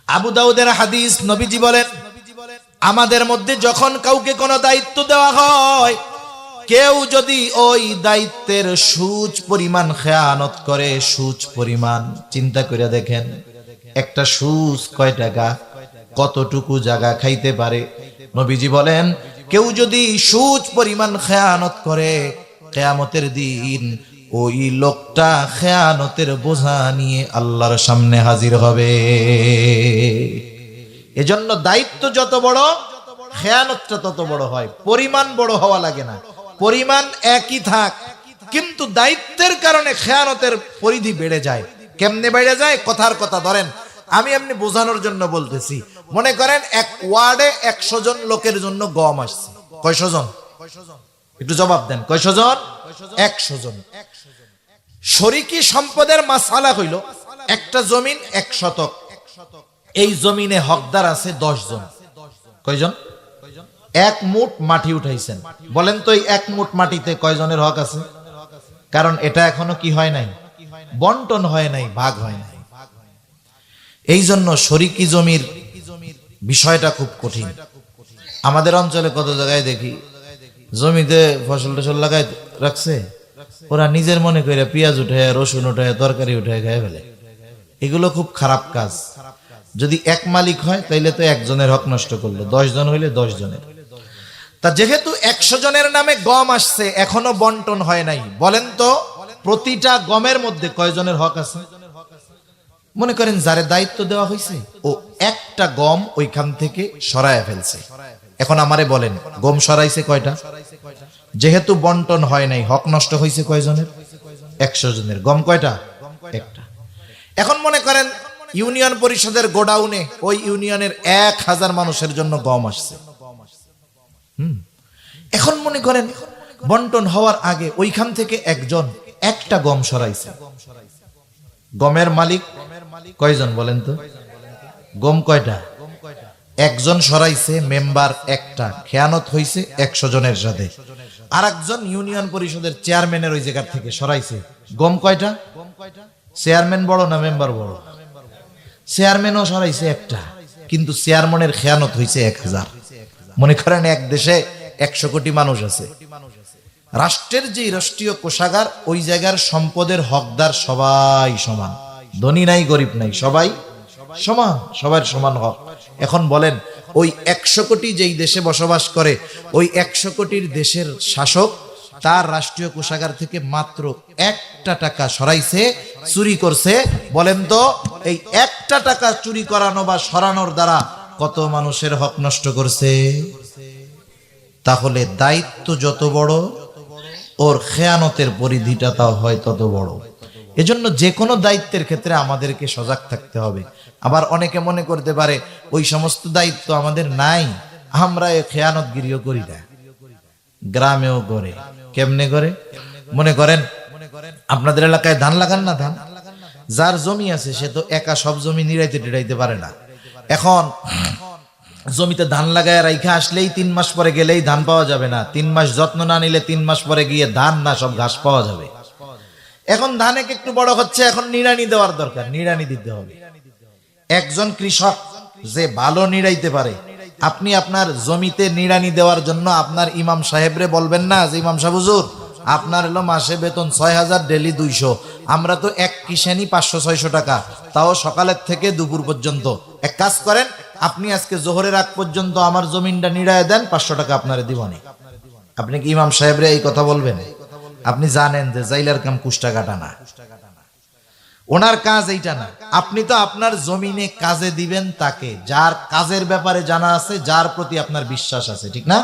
আবু দাউদের হাদিস, নবীজি বলেন, আমাদের মধ্যে যখন কাউকে কোনো দায়িত্ব দেওয়া হয়, কেউ যদি ওই দায়িত্বের সুচ পরিমাণ খেয়ানত করে, সুচ পরিমাণ চিন্তা করে দেখেন, একটা সুচ কয় টাকা, কতটুকু জায়গা খাইতে পারে। নবীজি বলেন, কেউ যদি সুচ পরিমাণ খেয়ানত করে, কিয়ামতের দিন ওই লোকটা খেয়ানতের বোঝা নিয়ে আল্লাহর সামনে হাজির হবে। এজন্য দায়িত্ব যত বড়, খেয়ানতটা তত বড় হয়। পরিমাণ বড় হওয়া লাগে না, পরিমাণ একই থাক, কিন্তু দায়িত্বের কারণে খেয়ানতের পরিধি বেড়ে যায়। কেমনে বেড়ে যায়? কথার কথা ধরেন, আমি এমনি বোঝানোর জন্য বলতেছি। মনে করেন এক ওয়ার্ডে 100 জন লোকের জন্য গম আসছে। কয়শো জন? একটু জবাব দেন, কয়শো জন? 100 জন। শরিকি সম্পদের মাসালা হইল, একটা জমিন 1 শতক, এই জমিনে হকদার আছে 10 জন। কয়জন? 1 মুঠ মাটি উঠাইছেন। বলেন তো এই 1 মুঠ মাটিতে কয়জনের হক আছে? কারণ এটা এখনো কি হয় নাই, বন্টন হয় নাই, ভাগ হয় নাই। এই জন্য শরিকি জমির বিষয়টা খুব কঠিন। আমাদের অঞ্চলে কত জায়গায় দেখি জমিতে ফসল টসল লাগাই রাখছে, ওরা নিজের মনে করে পেঁয়াজ উঠায়, রসুন উঠায়, তরকারি উঠায় খায় ফেলে। এগুলো খুব খারাপ কাজ। যদি এক মালিক হয় তাইলে তো একজনের হক নষ্ট করলো, 10 জন হইলে 10 জনের। তা যেহেতু 100 জনের নামে গম আসছে, এখনো বন্টন হয় নাই, বলেন তো প্রতিটা গমের মধ্যে কয়জনের হক আছে? মনে করেন যারে দায়িত্ব দেওয়া হয়েছে ও একটা গম ওইখান থেকে সরায় ফেলছে। এখন আমারে বলেন, গম সরাইছে কয়টা? যেহেতু বন্টন হয় নাই, হক নষ্ট হয়েছে কয়জনের? 100 জনের। গম কয়টা? একটা। এখন মনে করেন ইউনিয়ন পরিষদের গোডাউনে ওই ইউনিয়নের 1000 মানুষের জন্য গম আসছে। এখন মনে করেন বন্টন হওয়ার আগে ওইখান থেকে একজন একটা গম সরাইছে। গমের মালিক কয়জন বলেন তো? গম কয়টা? একজন সরাইছে, মেম্বার একটা, খেয়ানত হইছে 100 জনের সাথে। আর একজন ইউনিয়ন পরিষদের চেয়ারম্যানের ওই জায়গা থেকে সরাইছে। গম কয়টা? চেয়ারম্যান বড় না মেম্বার বড়? চেয়ারম্যানও সরাইছে একটা, কিন্তু চেয়ারম্যানের খেয়ানত হইছে 1000। মনে করেন এক দেশে 100 কোটি মানুষ আছে, রাষ্ট্রের যে রাষ্ট্রীয় কোষাগার, ওই জায়গার সম্পদের হকদার সবাই সমান, ধনী নাই গরিব নাই, সবাই সমান, সবার সমান হক। এখন বলেন ওই 100 কোটি যেই দেশে বসবাস করে, ওই 100 কোটির দেশের শাসক তার রাষ্ট্রীয় কোষাগার থেকে মাত্র 1টা টাকা সরাইছে, চুরি করছে। বলেন তো এই 1টা টাকা চুরি করানো বা সরানোর দ্বারা কত মানুষের হক নষ্ট করছে? তাহলে দায়িত্ব যত বড়, ওর খেয়ানতের পরিধিটা তাও হয় তত বড়। এজন্য যে কোনো দায়িত্বের ক্ষেত্রে আমাদেরকে সজাগ থাকতে হবে। আবার অনেকে মনে করতে পারে ওই সমস্ত দায়িত্ব আমাদের নাই, আমরা এ খেয়ানতগিরিও করি না। গ্রামেও করে। কেমনে করে? মনে করেন আপনাদের এলাকায় ধান লাগান না, ধান যার জমি আছে সে তো একা সব জমি নিড়াইতে টিড়াইতে পারে না। এখন জমিতে ধান লাগায় রাইখা আসলেই 3 মাস পরে গেলেই ধান পাওয়া যাবে না। 3 মাস যত্ন না নিলে 3 মাস পরে গিয়ে ধান না সব ঘাস পাওয়া যাবে। এখন ধানে একটু বড় হচ্ছে, এখন নিড়ানি দেওয়ার দরকার, নিড়ানি দিতে হবে। একজন কৃষক যে ভালো নিড়াইতে পারে, আপনি আপনার জমিতে নিড়ানি দেওয়ার জন্য আপনার ইমাম সাহেবরে বলবেন না যে ইমাম সাহেব হুজুর আপনার হলো মাসে বেতন 6000, ডেলি 200, আমরা তো এক কিষানি 500-600 টাকা, তাও সকালের থেকে দুপুর পর্যন্ত। এক কাজ করেন, আপনি আজকে জোহরের আগ পর্যন্ত আমার জমিনটা নিড়ায় দেন, 500 টাকা আপনারে দিবনি। আপনি কি ইমাম সাহেবরে এই কথা বলবেন? আপনি জানেন যে জাইলার কাম কুষ্টা কাটা না, ওনার কাজ এইটা না। আপনি তো আপনার জমিনে কাজে দিবেন তাকে যার কাজের ব্যাপারে জানা আছে, যার প্রতি আপনার বিশ্বাস আছে, ঠিক না?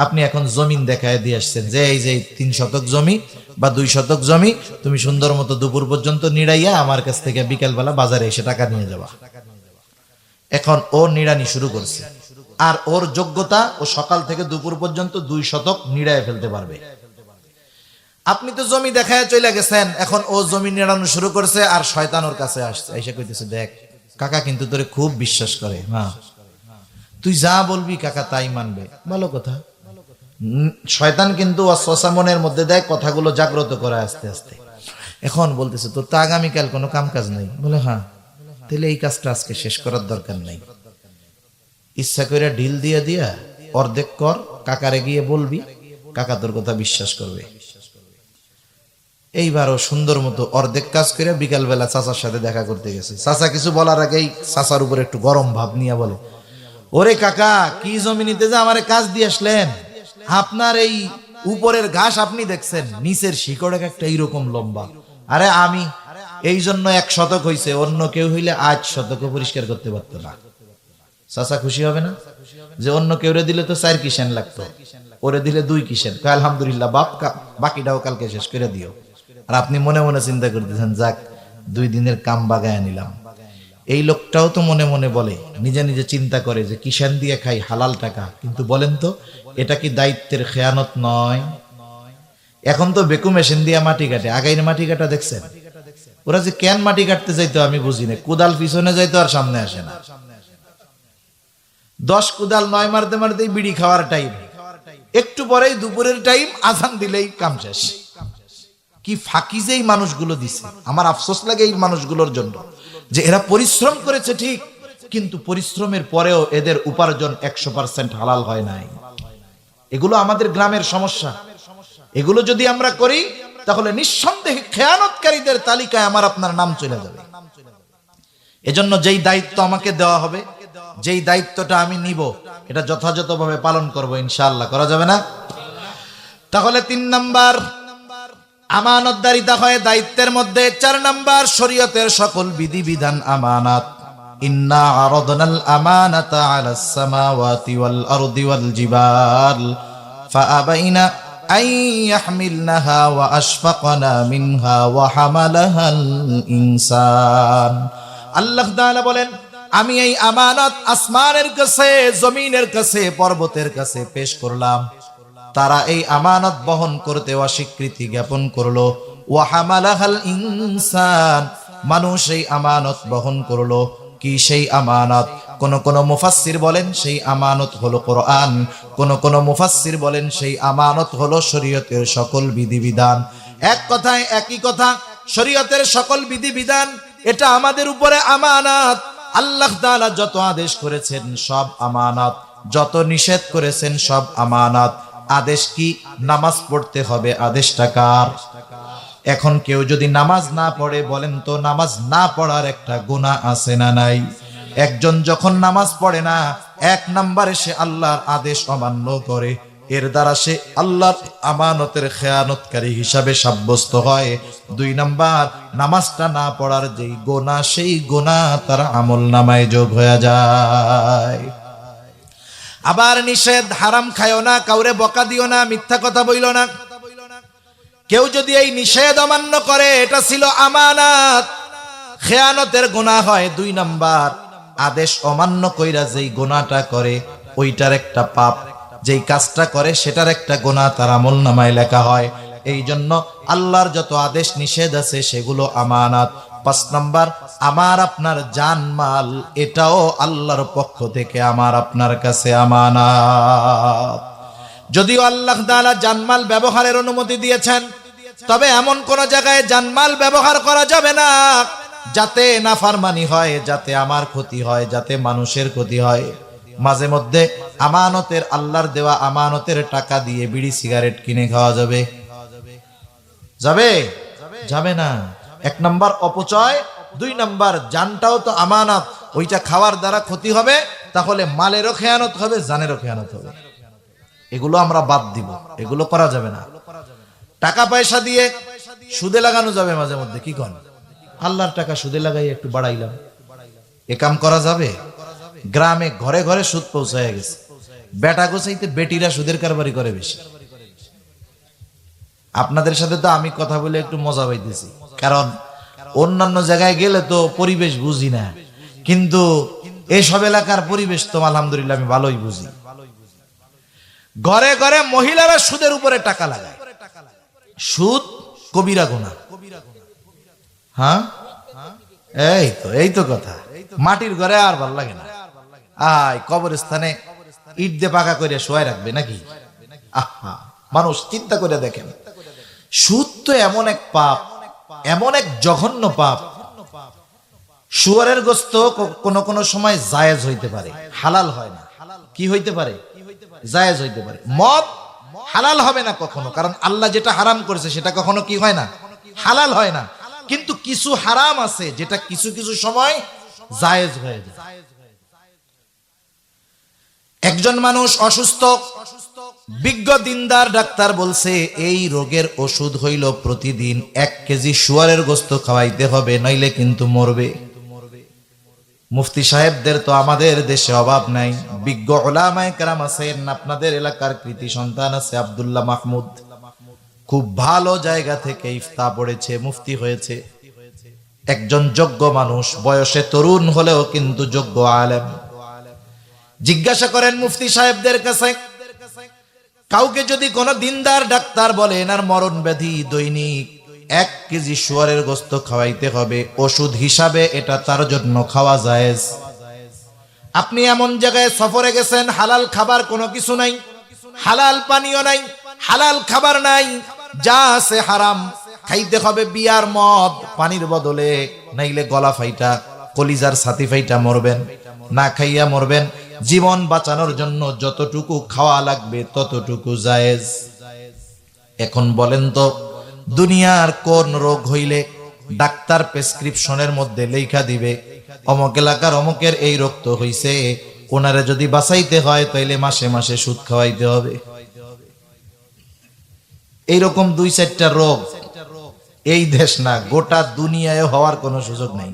আপনি এখন জমিন দেখায় দিয়ে আসছেন যে এই যে 3 শতক জমি বা 2 শতক জমি তুমি সুন্দর মতো দুপুর পর্যন্ত নিড়াইয়া আমার কাছ থেকে বিকেলবেলা বাজারে এসে টাকা নিয়ে যাবা। এখন ও নিড়ানি শুরু করছে, আর ওর যোগ্যতা ও সকাল থেকে দুপুর পর্যন্ত 2 শতক নিড়াইয়া ফেলতে পারবে। আপনি তো জমি দেখায় চলে গেছেন, এখন ও জমি নিড়ানো শুরু করছে, আর শয়তান ওর কাছে আসছে, এসে কইতেছে দেখ কাকা কিন্তু তোরে খুব বিশ্বাস করে, হ্যাঁ তুই যা বলবি কাকা তাই মানবে। ভালো কথা। শয়তান কিন্তু ওয়াসওয়াসা মনের মধ্যে দেয়, কথাগুলো জাগ্রত করে আস্তে আস্তে। এখন বলতেছে তোর তো আগামীকাল কোনো কাম কাজ নাই। বলে হ্যাঁ, তাহলে এই কাজটা আজকে শেষ করার দরকার নাই। ইচ্ছা করে ঢিল দিয়ে দিয়া অর্ধেক কর, কাকারে গিয়ে বলবি, কাকা তোর কথা বিশ্বাস করবে। এইবারও সুন্দর মতো অর্ধেক কাজ করে বিকালবেলা চাচার সাথে দেখা করতে গেছে। চাচা কিছু বলার আগেই চাচার উপর একটু গরম ভাব নিয়ে বলে, ওরে কাকা, কি জমি নিতে যে আমারে কাজ দিয়ে আসলেন? আপনার এই উপরের ঘাস আপনি দেখছেন, নিচের শিকড় একটা এইরকম লম্বা। আরে আমি এই জন্য 1 শতক হইছে, অন্য কেউ হইলে 8 শতক পরিষ্কার করতে পারতো না। চাচা খুশি হবে না? যে অন্য কেউরে দিলে তো 4 কিষান লাগতো, ওরে দিলে 2 কিষান। আলহামদুলিল্লাহ বাপ, বাকিটাও কালকে শেষ করে দিও। আর আপনি মনে মনে চিন্তা করতেছেন, যাক 2 দিনের কাম বাগায় নিলাম। এই লোকটাও তো মনে মনে বলে, নিজে নিজে চিন্তা করে যে কিষান দিয়ে খাই, হালাল টাকা। কিন্তু বলেন তো, এটা কি দায়িত্বের খেয়ানত নয়? এখন তো বেকু মেশিন দিয়ে মাটি কাটে, আগাইনে মাটি কাটা দেখছেন? ওরা যে কেন মাটি কাটতে যাইতো আমি বুঝি না। কোদাল পিছনে যাইতো আর সামনে আসে না। 10 কোদাল 9 মারতে মারতেই বিড়ি খাওয়ার টাইম, একটু পরেই দুপুরের টাইম, আজান দিলেই কাম শেষ। কি ফাঁকি যে এই মানুষগুলো দিছে। আমার আফসোস লাগে এই মানুষগুলোর জন্য, যে এরা পরিশ্রম করেছে ঠিক, কিন্তু পরিশ্রমের পরেও এদের উপার্জন 100% হালাল হয় নাই। এগুলো আমাদের গ্রামের সমস্যা। এগুলো যদি আমরা করি, তাহলে নিঃসন্দেহে খেয়ানতকারীদের তালিকায় আমার আপনার নাম চলে যাবে। এজন্য যেই দায়িত্ব আমাকে দেওয়া হবে, যেই দায়িত্বটা আমি নিব, এটা যথাযথভাবে পালন করব ইনশাআল্লাহ। করা যাবে না? তাহলে 3 নাম্বার আমানতদারিতা হয় দায়িত্বের মধ্যে। 4 নাম্বার শরীয়তের সকল বিধিবিধান আমানাত। ইন্না আরাদনাল আমানাতা আলাস সামাওয়াতি ওয়াল আরদি ওয়াল জিবাল ফাআবাইনা আন ইয়াহমিলনাহা ওয়া আশফাকনা মিনহা ওয়া হামালাহাল ইনসান। আল্লাহ তাআলা বলেন, আমি এই আমানত আসমানের কাছে, জমিনের কাছে, পর্বতের কাছে পেশ করলাম। তারা এই আমানত বহন করতে অস্বীকৃতি জ্ঞাপন করলো। ওয়া হামালাহাল ইনসান, মানুষ এই আমানত বহন করলো। কি সেই আমানত? কোন মুফাসসির বলেন সেই আমানত হলো কোরআন, কোন মুফাসসির বলেন সেই আমানত হলো শরীয়তের সকল বিধিবিধান। এক কথায় একই কথা, শরীয়তের সকল বিধিবিধান এটা আমাদের উপরে আমানত। আল্লাহ তাআলা যত আদেশ করেছেন সব আমানত, যত নিষেধ করেছেন সব আমানত। আদেশ কি? নামাজ পড়তে হবে। আদেশটা কার? এখন কেউ যদি নামাজ না পড়ে, বলেন তো নামাজ না পড়ার একটা গুনাহ আছে না নাই? একজন যখন নামাজ পড়ে না, 1 নম্বরে সে আল্লাহর আদেশ অমান্য করে, এর দ্বারা সে আল্লাহর আমানতের খেয়ানতকারী হিসাবে সাব্যস্ত হয়। 2 নাম্বার, নামাজটা না পড়ার যেই গুনাহ, সেই গুনাহ তার আমল নামায় যোগ হয়ে যায়। আবার নিষেধ, হারাম খায়ও না, কাউরে বকা দিও না, মিথ্যা কথা বইলো না। কেউ যদি এই নিষেধ অমান্য করে, এটা ছিল আমানত, খেয়ানতের গুনাহ হয়। 2 নাম্বার, আদেশ অমান্য কইরা যেই গুনাহটা করে, ওইটার একটা পাপ, যেই কাজটা করে সেটার একটা গুনাহ তার আমল নামায় লেখা হয়। এই জন্য আল্লাহর যত আদেশ নিষেধ আছে সেগুলো আমানত। 5 নাম্বার, আমার আপনার জানমাল, এটাও আল্লাহর পক্ষ থেকে আমার আপনার কাছে আমানত। যদিও আল্লাহ তাআলা জানমাল ব্যবহারের অনুমতি দিয়েছেন, তবে এমন কোন জায়গায় জানমাল ব্যবহার করা যাবে না যাতে নাফরমানি হয়, যাতে আমার ক্ষতি হয়, যাতে মানুষের ক্ষতি হয়। মাঝে মধ্যে আমানতের, আল্লাহর দেওয়া আমানতের টাকা দিয়ে বিড়ি সিগারেট কিনে খাওয়া যাবে? যাবে? যাবে না। 1 নাম্বার অপচয়, 2 নাম্বার জানটাও তো আমানত, ওইটা খাওয়ার দ্বারা ক্ষতি হবে, তাহলে মালেরও খেয়ানত হবে, জানেরও খেয়ানত হবে। এগুলো আমরা বাদ দিব, এগুলো করা যাবে না। টাকা পয়সা দিয়ে সুদে লাগানো যাবে মাঝে মধ্যে, কি করেন? আল্লাহর টাকা সুদে লাগাই একটু বাড়াইলাম, এ কাম করা যাবে? গ্রামে ঘরে ঘরে সুদ পৌঁছায় গেছে। বেটা গোছাইতে বেটিরা সুদের কারবারি করে বেশি। আপনাদের সাথে তো আমি কথা বলে একটু মজা পাইতেছি, কারণ অন্যান্য জায়গায় গেলে তো পরিবেশ বুঝি না, কিন্তু এইসব এলাকার পরিবেশ তো আলহামদুলিল্লাহ আমি ভালোই বুঝি। ঘরে ঘরে মহিলারা সুদের উপরে টাকা লাগায়। সুদ কবিরা গুনাহ। হ্যাঁ, এই তো কথা। মাটির ঘরে আর ভাল লাগে না। কবরস্থানে ইট দিয়ে পাকা করে শোয়াই রাখবে নাকি? আহা, মানুষ চিন্তা করে দেখেন, সুদ তো এমন এক পাপ, এমন এক জঘন্য পাপ, শুয়োরের গোস্ত কোন কোন সময় জায়েজ হইতে পারে, হালাল হয় না। কি হইতে পারে? জায়েজ হইতে পারে। মদ হালাল হবে না কখনো, কারণ আল্লাহ যেটা হারাম করেছে সেটা কখনো কি হয় না? হালাল হয় না। কিন্তু কিছু হারাম আছে যেটা কিছু কিছু সময় জায়েজ হয়ে যায়। একজন মানুষ অসুস্থ, বিজ্ঞ দিনদার ডাক্তার বলছে এই রোগের ওষুধ হইল প্রতিদিন 1 কেজি শুয়োরের গোস্ত খাওয়াইতে হবে, নইলে কিন্তু মরবে। মুফতি সাহেবদের তো আমাদের দেশে অভাব নাই। বিজ্ঞ উলামায়ে কেরাম আছেন, আপনাদের এলাকার কৃতি সন্তান আছে আব্দুল্লাহ মাহমুদ, খুব ভালো জায়গা থেকে ইফতা পড়েছে, মুফতি হয়েছে, একজন যোগ্য মানুষ, বয়সে তরুণ হলেও কিন্তু যোগ্য আলেম। জিজ্ঞাসা করেন মুফতি সাহেবদের কাছে, কাউকে যদি কোনো দিনদার ডাক্তার বলে এনার মরণ ব্যাধি, দৈনিক 1 কেজি শুয়োরের গোস্ত খাওয়াইতে হবে, ওষুধ হিসাবে এটা তার জন্য খাওয়া জায়েজ। আপনি এমন জায়গায় সফরে গেছেন, হালাল খাবার কোনো কিছু নাই, হালাল পানীয় নাই, হালাল খাবার নাই, যা আছে হারাম, খাইতে হবে বিয়ার মদ পানির বদলে, নাইলে গলা ফাইটা কলিজার ছাতি ফাইটা মরবেন, না খাইয়া মরবেন। জীবন বাঁচানোর জন্য যতটুকু খাওয়া লাগবে ততটুকু জায়েজ। এখন বলেন তো, দুনিয়ার কোন রোগ হইলে ডাক্তার প্রেসক্রিপশনের মধ্যে লেখা দিবে অমুক এলাকার অমুকের এই রোগ তো হইছে, ওনারে যদি বাঁচাইতে হয় তাইলে মাসে মাসে সুদ খাওয়াইতে হবে? এইরকম 2-4টা রোগ এই দেশ না, গোটা দুনিয়ায় হওয়ার কোনো সুযোগ নাই।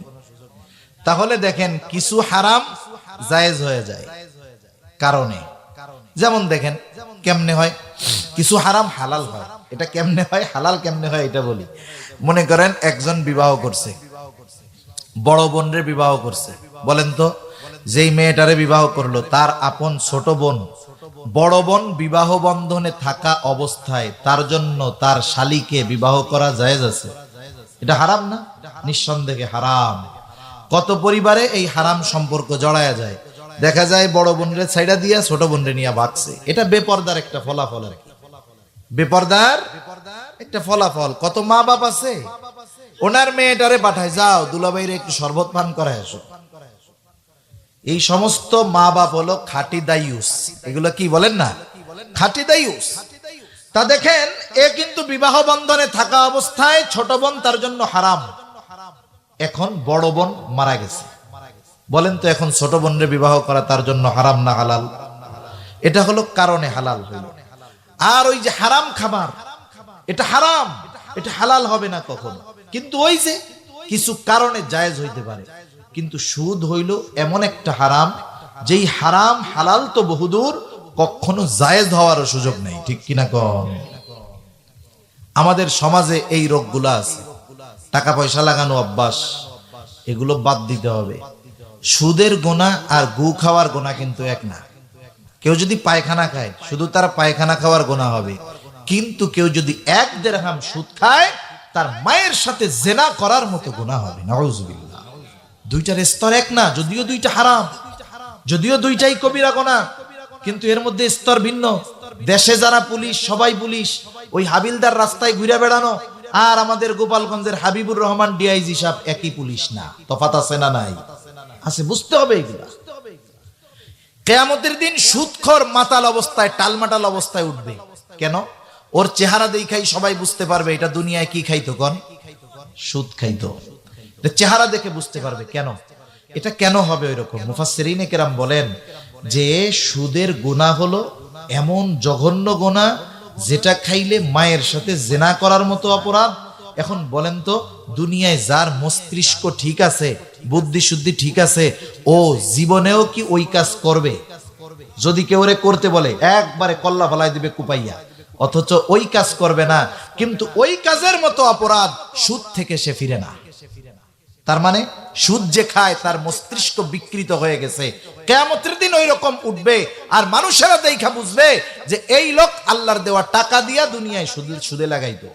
তাহলে দেখেন কিছু হারাম জায়েজ হয়ে যায় কারণে। যেমন দেখেন কেমনে হয় কিছু হারাম হালাল হয়, এটা কেমনে হয়, হালাল কেমনে হয় এটা বলি। মনে করেন একজন বিবাহ করছে, বড় বোনরে বিবাহ করছে, বলেন তো যেই মেয়েটারে বিবাহ করলো তার আপন ছোট বোন, বড় বোন বিবাহ বন্ধনে থাকা অবস্থায় তার জন্য তার শালীকে বিবাহ করা জায়েজ আছে? এটা হারাম না? নিঃসন্দেহে হারাম। কত পরিবারে এই হারাম সম্পর্ক জড়ায়া যায়, দেখা যায় বড় বোনরে ছাইড়া দিয়া ছোট বোনরে নিয়ে ভাগছে। এটা বেপরদার একটা ফলাফল আর কি, বেপরদার একটা ফলাফল। কত মা বাপ আছে ওনার মেয়েটারে পাঠায়, যাও দুলাভাইরে একটু শরবত পান করায় আসো। এই সমস্ত মা বাপ হলো খাঁটি দায়ুস। এগুলো কি বলেন না, খাঁটি দায়ুস। তা দেখেন এ কিন্তু বিবাহ বন্ধনে থাকা অবস্থায় ছোট বোন তার জন্য হারাম। এখন বড় বোন মারা গেছে, বলেন তো এখন ছোট বোনরে বিবাহ করা তার জন্য হারাম না হালাল? এটা হলো কারণে হালাল হইল। আর ওই যে হারাম খাবার, এটা হারাম, এটা হালাল হবে না কখনো। কিন্তু ওই যে কিছু কারণে জায়েজ হইতে পারে। কিন্তু সুদ হইল এমন একটা হারাম, যেই হারাম হালাল তো বহুদূর, কখনো জায়েজ হওয়ার সুযোগ নেই। ঠিক কিনা কন? আমাদের সমাজে এই রোগগুলো আছে, টাকা পয়সা লাগানো অভ্যাস, এগুলো বাদ দিতে হবে। সুদের গোনা আর গু খাওয়ার গোনা কিন্তু এক না। কেউ যদি পায়খানা খায় শুধু তার পায়খানা খাওয়ার গোনা হবে, কিন্তু কেউ যদি 1 দিরহাম সুদ খায় তার মায়ের সাথে জেনা করার মতো গোনা হবে। নাউজুবিল্লাহ। দুইটার স্তর এক না, যদিও দুইটা হারাম, যদিও দুইটাই কবিরা গোনা, কিন্তু এর মধ্যে স্তর ভিন্ন। দেশে যারা পুলিশ, সবাই পুলিশ, ওই হাবিলদার রাস্তায় ঘুরে বেড়ানো আর আমাদের গোপালগঞ্জের হাবিবুর রহমান ডিআইজি সাহেব একই পুলিশ না? তফাৎ আছে না নাই? আছে, বুঝতে হবে এগুলা। কিয়ামতের দিন সুদখোর মাতাল অবস্থায়, টালমাটাল অবস্থায় উঠবে। কেন? ওর চেহারা দেখাই সবাই বুঝতে পারবে এটা দুনিয়ায় কি খাইতো, কোন সুদ খাইতো। চেহারা দেখে বুঝতে পারবে। কেন এটা কেন হবে ওইরকম? মুফাসসিরিনে কেরাম বলেন যে সুদের গুনাহ হলো এমন জঘন্য গুনাহ যেটা খাইলে মায়ের সাথে জেনা করার মতো অপরাধ। এখন বলেন তো দুনিয়ায় যার মস্তিষ্ক ঠিক আছে, বুদ্ধি শুদ্ধি ঠিক আছে, ও জীবনেও কি ওই কাজ করবে? যদি কেউ ওরে করতে বলে একবারে কল্লা ফেলাই দিবে কুপাইয়া, অথচ ওই কাজ করবে না। কিন্তু ওই কাজের মতো অপরাধ সুদ থেকে সে ফিরে না। তার মানে সুদ যে খায় তার মস্তিষ্ক বিকৃত হয়ে গেছে। কিয়ামতের দিন ওই রকম উঠবে, আর মানুষেরা দেখা বুঝবে যে এই লোক আল্লাহর দেওয়া টাকা দিয়া দুনিয়ায় সুদে লাগাইতো।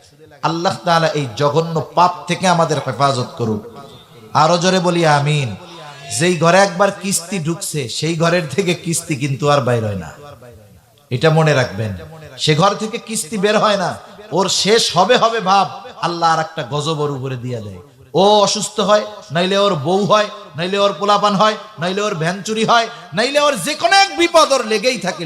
আল্লাহ তাআলা এই জঘন্য পাপ থেকে আমাদের হেফাজত করুক। আরো জোরে বলি আমিন। যেই ঘরে একবার কিস্তি ঢুকছে সেই ঘরের থেকে কিস্তি কিন্তু আর বাইর হয় না, এটা মনে রাখবেন। সে ঘর থেকে কিস্তি বের হয় না, ওর শেষ হবে হবে ভাব, আল্লাহ আর একটা গজব ওর উপরে দিয়ে দেয়। ও অসুস্থ হয়, নাইলে ওর বউ হয়, নাইলে ওর পোলাপান হয়, নাইলে ওর ভ্যান চুরি হয়, নাইলে ওর যে কোনো এক বিপদ ওর লেগেই থাকে।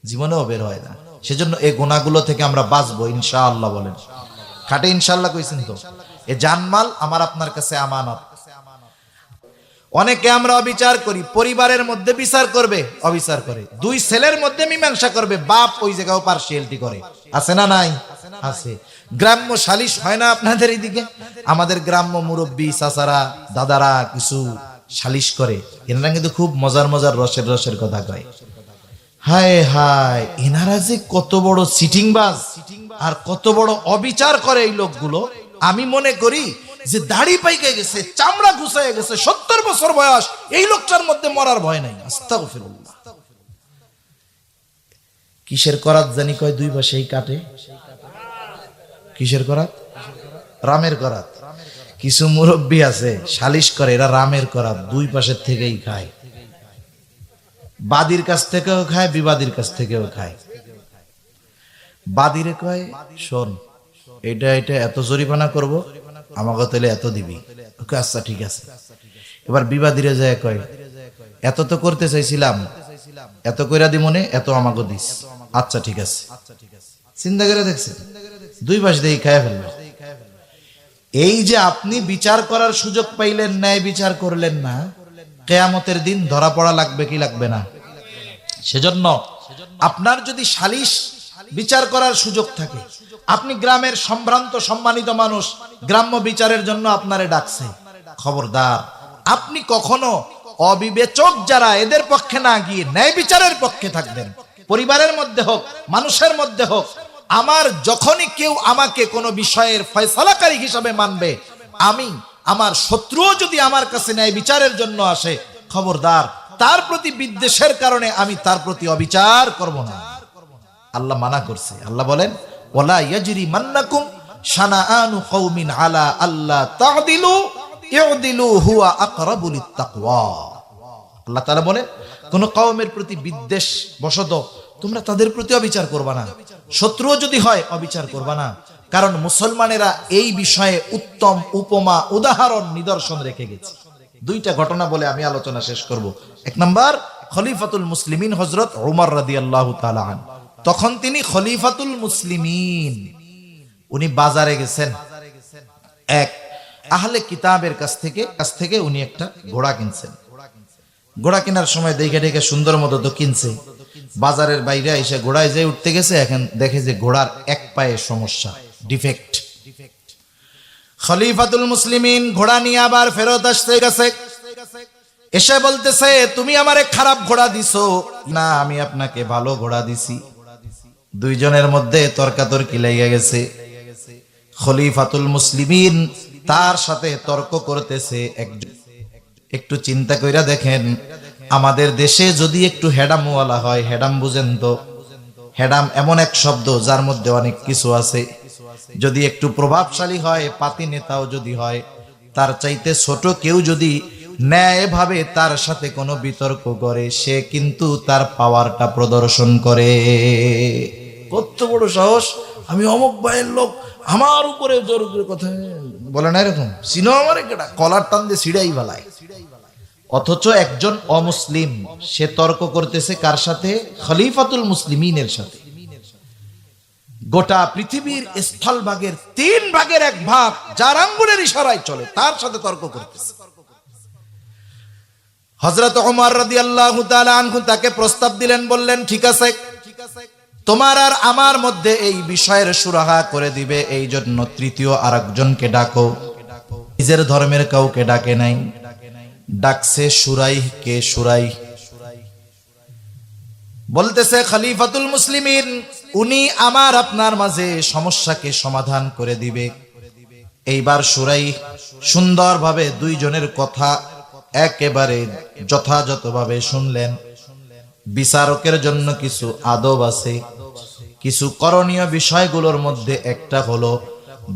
জীবনেও বের হয় না। সেজন্য এই গুনাহগুলো থেকে আমরা বাঁচবো ইনশাআল্লাহ। বলেন খাটে ইনশাআল্লাহ কইছেন তো? এ জানমাল আমার আপনার কাছে আমানত। অনেকে আমরা অবিচার করি, পরিবারের মধ্যে বিচার করবে, অবিচার করে, দুই ছেলের মধ্যে মীমাংসা করবে, বাপ ওই জায়গাও পার্সিয়ালিটি করে। আছে না নাই? আছে। গ্রাম্য সালিশ হয় না আপনাদের এইদিকে? আমাদের গ্রাম্য মুরব্বী চাচারা দাদারা কিছু সালিশ করে, এনারা কিন্তু খুব মজার মজার রসের কথা কয়। হায় হায়, এনারা যে কত বড় চিটিংবাজ আর কত বড় অবিচার করে এই লোকগুলো। আমি মনে করি যে দাড়ি পাইকে গেছে, চামড়া ঘুষায় গেছে, 70 বছর বয়স, এই লোকটার মধ্যে মরার ভয় নাই। আস্তাগফিরুল্লাহ। কিসের করাত জানি কয়, দুই পাশেই কাটে। কিসের করাত? রামের করাত। কিছু মুরব্বী আছে সালিশ করে, এরা রামের করাত, দুই পাশের থেকেই খায়। বাদীর কাছ থেকেও খায়, বিবাদীর কাছ থেকেও খায়। বাদীরে কয়, শোন, এটা এত জরিমানা করব, আমাকে তাহলে এত দিবি। আচ্ছা ঠিক আছে। এবার বিবাদীরে যায় কয়, এত তো করতে চাইছিলাম, এত কইরা দি মনে, এত আমাকে দিস। আচ্ছা ঠিক আছে। চিন্তা করে দেখছেন, দুই পাশ দিয়ে খায় ফেলবে। এই যে আপনি বিচার করার সুযোগ পাইলেন, ন্যায় বিচার করলেন না, কিয়ামতের দিন ধরা পড়া লাগবে কি লাগবে না? সেজন্য আপনার যদি সালিশ বিচার করার সুযোগ থাকে, আপনি গ্রামের সম্ভ্রান্ত সম্মানিত মানুষ, গ্রাম্য বিচারের জন্য আপনারে ডাকছে, খবরদার আপনি কখনো অবিবেচক যারা, এদের পক্ষে না গিয়ে ন্যায় বিচারের পক্ষে থাকবেন। পরিবারের মধ্যে হোক, মানুষের মধ্যে হোক, আমার যখনই কেউ আমাকে কোনো বিষয়ের ফয়সালাকারী হিসাবে মানবে, আমি আমার শত্রুও যদি আমার কাছে ন্যায় বিচারের জন্য আসে, খবরদার তার প্রতি বিদ্বেষের কারণে আমি তার প্রতি অবিচার করব না। আল্লাহ মানা করছে। আল্লাহ বলেন, ওয়ালা ইয়াজরিমান্নাকুম শানাআনু কওমিন আলা আল্লা তা'দিলু ইউদিলু হুয়া আকরাবু লিত্তাকওয়া। আল্লাহ তাআলা বলেন, কোন কওমের প্রতি বিদ্বেষ বশত তোমরা তাদের প্রতি অবিচার করবা না, শত্রুও যদি হয় অবিচার করবা না। কারণ মুসলমানেরা এই বিষয়ে উত্তম উপমা, উদাহরণ, নিদর্শন রেখে গেছে। দুইটা ঘটনা বলে আমি আলোচনা শেষ করব। এক নাম্বার, খলিফাতুল মুসলিমিন হযরত ওমর রাদিয়াল্লাহু তাআলা আন, তখন তিনি খলিফাতুল মুসলিমিন, উনি বাজারে গেছেন, এক আহলে কিতাবের কাছ থেকে উনি একটা ঘোড়া কিনছেন। ঘোড়া কেনার সময় দেখে সুন্দর মতো তো কিনছে। বাজারের বাইরে এসে ঘোড়ায় যে উঠতে গেছে, এখন দেখে যে ঘোড়ার এক পায়ে সমস্যা, ডিফেক্ট। খলিফাতুল মুসলিমিন ঘোড়া নিয়ে আবার ফেরত আসতে গেছে, এসে বলতেছে, তুমি আমারে খারাপ ঘোড়া দিছো না, আমি আপনাকে ভালো ঘোড়া দিছি। দুইজনের মধ্যে তর্কাতর্কি লেগে গেছে। খলিফাতুল মুসলিমিন তার সাথে তর্ক করতেছে। একটু চিন্তা কইরা দেখেন, আমাদের দেশে যদি একটু হেডামওয়ালা হয়, হেডাম বুঝেন তো? হেডাম এমন এক শব্দ যার মধ্যে অনেক কিছু আছে। যদি একটু প্রভাবশালী হয়, পাতি নেতাও যদি হয়, তার চাইতে ছোট কেউ যদি ন্যায়ভাবে তার সাথে কোনো বিতর্ক করে, সে কিন্তু তার পাওয়ারটা প্রদর্শন করে। কত বড় সাহস, আমি অমুক ভাইয়ের লোক, আমার উপরে জোর করে কথা বলে না, এরকম চিনো আমার একটা কলার টান দিয়ে ছিড়াই বেলায়। অথচ একজন অমুসলিম সে তর্ক করতেছে কার সাথে? খলিফাতুল মুসলিমিনের সাথে। গোটা পৃথিবীর স্থলভাগের 3 ভাগের 1 ভাগ যার আঙ্গুলের ইশারায় চলে, তার সাথে তর্ক করতেছে। হযরত ওমর রাদিয়াল্লাহু তাআলা আনহু তাকে প্রস্তাব দিলেন, বললেন, ঠিক আছে, তোমার আর আমার মধ্যে এই বিষয়ের সুরাহা করে দিবে, এই জন্য তৃতীয় আরেকজনকে ডাকো। নিজের ধর্মের কাউকে ডাকে নাই, ডাকছে সুরাই। কে সুরাই? বলতেছে খলিফাতুল মুসলিমিন, উনি আমার আপনার মাঝে সমস্যাকে সমাধান করে দিবে। এইবার সুরাই সুন্দরভাবে দুইজনের কথা একেবারে যথাযথভাবে শুনলেন। বিচারকের জন্য কিছু আদব আছে, কিছু করণীয় বিষয়গুলোর মধ্যে একটা হলো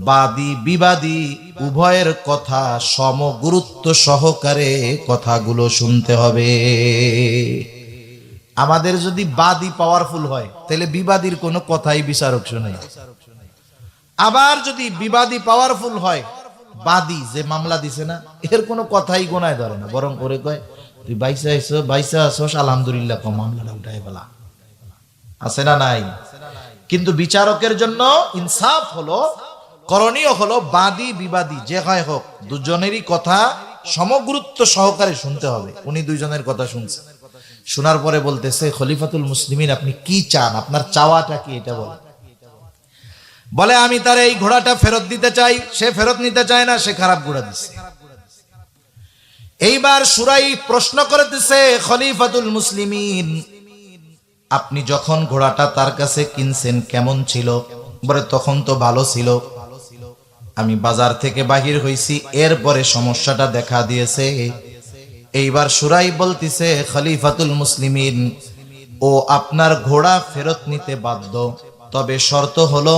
বাদী বিবাদী উভয়ের কথা সম গুরুত্ব সহকারে কথাগুলো শুনতে হবে। আমাদের যদি বাদী পাওয়ারফুল হয়, তাহলে বিবাদীর কোনো কথাই বিচারক শুনে। আবার যদি বিবাদী পাওয়ারফুল হয়, বাদী যে মামলা দিছে না, এর কোনো কথাই গোনায় ধরে না, বরং ওরে কয় তুই বাইসা আসোস আলহামদুলিল্লাহ, মামলাটা উঠাই ফেলা। আছে না নাই? কিন্তু বিচারকের জন্য ইনসাফ হলো, করণীয় হলো বাদী বিবাদী যে হয় হোক, দুজনেরই কথা সমগুরুত্ব সহকারে শুনতে হবে। উনি দুইজনের কথা শুনছেন, শোনার পরে বলতেছে খলিফাতুল মুসলিমিন আপনি কি চান, আপনার চাওয়াটা কি এটা বলেন। বলে আমি তার এই ঘোড়াটা ফেরত দিতে চাই। সে ফেরত নিতে চায় না, সে খারাপ ঘোড়া দিচ্ছে। এইবার সুরাই প্রশ্ন করতেছে খলিফাতুল মুসলিমিন আপনি যখন ঘোড়াটা তার কাছে কিনছেন কেমন ছিল? বলে তখন তো ভালো ছিল, আমি বাজার থেকে বাহির হইছি, এরপরে সমস্যাটা দেখা দিয়েছে। এইবার সুরাই বলতিছে খলিফাতুল মুসলিমিন ও আপনার ঘোড়া ফেরত নিতে বাধ্য, তবে শর্ত হলো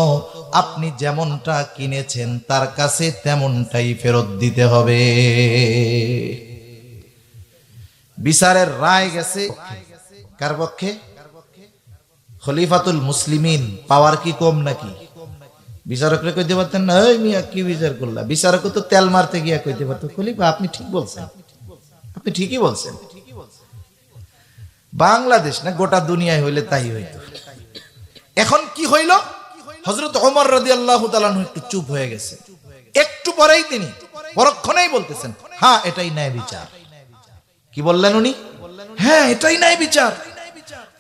আপনি যেমনটা কিনেছেন তার কাছে তেমনটাই ফেরত দিতে হবে। বিচারের রায় গেছে কার পক্ষে? খলিফাতুল মুসলিমিন। পাওয়ার কি কম নাকি? বিচারকরা কইতে পারতেন না ওই মিয়া কি বিচার করলা? বিচারক তো তেল মারতে গিয়া কইতে পারতো খলিফা আপনি ঠিক বলছেন, আপনি ঠিকই বলছেন। বাংলাদেশ না গোটা দুনিয়ায় হইলে তাই হইতো। এখন কি হইল? হযরত ওমর রাদিয়াল্লাহু তাআলা একটু চুপ হয়ে গেছে। একটু পরেই তিনি পরক্ষণেই বলতেছেন হ্যাঁ এটাই ন্যায় বিচার। কি বললেন উনি? হ্যাঁ এটাই ন্যায় বিচার।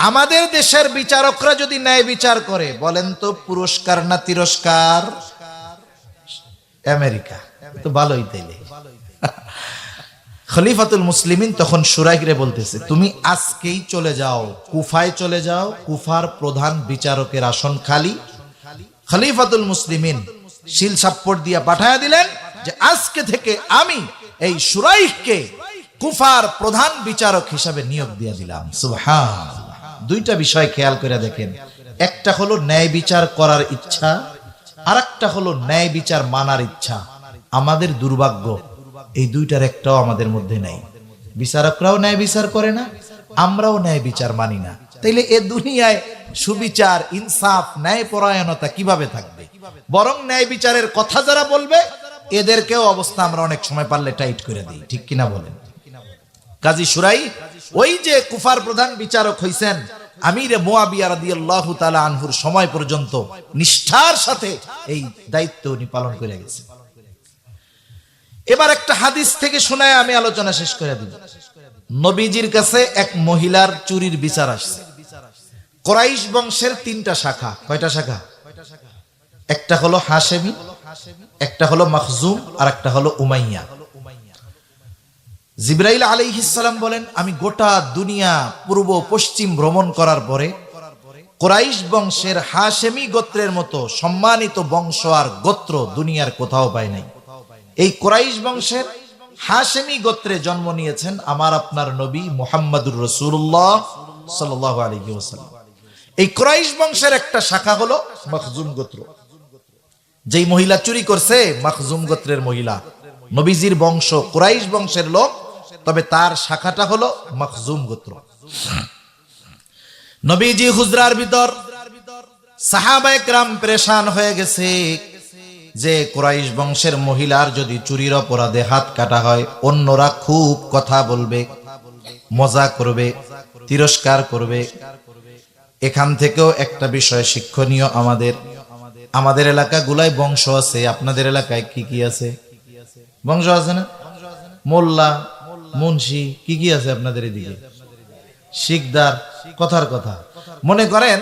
আমাদের দেশের বিচারকরা যদি ন্যায় বিচার করে, বলেন তো পুরস্কার না তিরস্কার? আমেরিকা তো ভালোই তাইলে। খলিফাতুল মুসলিমিন তখন শুরাইরে বলতেছে তুমি আজকেই চলে যাও, কুফায় চলে যাও, কুফার প্রধান বিচারকের আসন খালি। খলিফাতুল মুসলিমিন শিল সাপ্পর দিয়া পাঠায়া দিলেন যে আজকে থেকে আমি এই শুরাইহকে কুফার প্রধান বিচারক হিসাবে নিয়োগ দিয়ে দিলাম। সুবহানাল্লাহ। দুইটা বিষয় খেয়াল করে দেখেন, একটা হলো ন্যায় বিচার করার ইচ্ছা, আর একটা হলো ন্যায় বিচার মানার ইচ্ছা। আমাদের দুর্ভাগ্য এই দুইটার একটাও আমাদের মধ্যে নাই। বিচারকরাও ন্যায় বিচার করে না, আমরাও ন্যায় বিচার মানি না। তাইলে এ দুনিয়ায় সুবিচার, ইনসাফ, ন্যায় পরায়ণতা কিভাবে থাকবে? বরং ন্যায় বিচারের কথা যারা বলবে এদেরকেও অবস্থা আমরা অনেক সময় পারলে টাইট করে দিই। ঠিক কিনা বলেন? কাজী শুরাই ওই যে কুফার প্রধান বিচারক হইছেন আমিরে মুয়াবিয়া রাদিয়াল্লাহু তাআলা আনহুর সময় পর্যন্ত নিষ্ঠার সাথে এই দায়িত্ব উনি পালন করে গেছেন। এবার একটা হাদিস থেকে শোনায় আমি আলোচনা শেষ করে দিব। নবীজির কাছে এক মহিলার চুরির বিচার আসছে। কুরাইশ বংশের তিনটা শাখা। কয়টা শাখা? একটা হলো হাশেমি, একটা হলো মাখজুম, আর একটা হলো উমাইয়া। জিবরাইল আলাইহিস সালাম বলেন আমি গোটা দুনিয়া পূর্ব পশ্চিম ভ্রমণ করার পরে কুরাইশ বংশের হাশেমি গোত্রের মতো সম্মানিত বংশ আর গোত্র দুনিয়ার কোথাও পাই নাই। এই কুরাইশ বংশের হাশেমি গোত্রে জন্ম নিয়েছেন আমার আপনার নবী মুহাম্মদুর রাসূলুল্লাহ সাল্লাল্লাহু আলাইহি ওয়াসাল্লাম। এই কুরাইশ বংশের একটা শাখা হলো মাখজুম গোত্র। যেই মহিলা চুরি করছে মাখজুম গোত্রের মহিলা, নবীজির বংশ কুরাইশ বংশের লোক, তবে তার শাখাটা হলো মাখজুম গোত্র। নবীজি হুজরার ভিতর সাহাবায়ে কেরাম পেরেশান হয়ে গেছে যে কুরাইশ বংশের মহিলার যদি চুরির অপরাধে হাত কাটা হয় অন্যরা খুব কথা বলবে, মজা করবে, তিরস্কার করবে। এখান থেকেও একটা বিষয় শিক্ষণীয় আমাদের এলাকাগুলায় বংশ আছে। আপনাদের এলাকায় কি কি আছে? বংশ আছে না? মোল্লা, মুন্সি, কি কি আছে আপনাদের এদিকে? শিকদার। কথার কথা, মনে করেন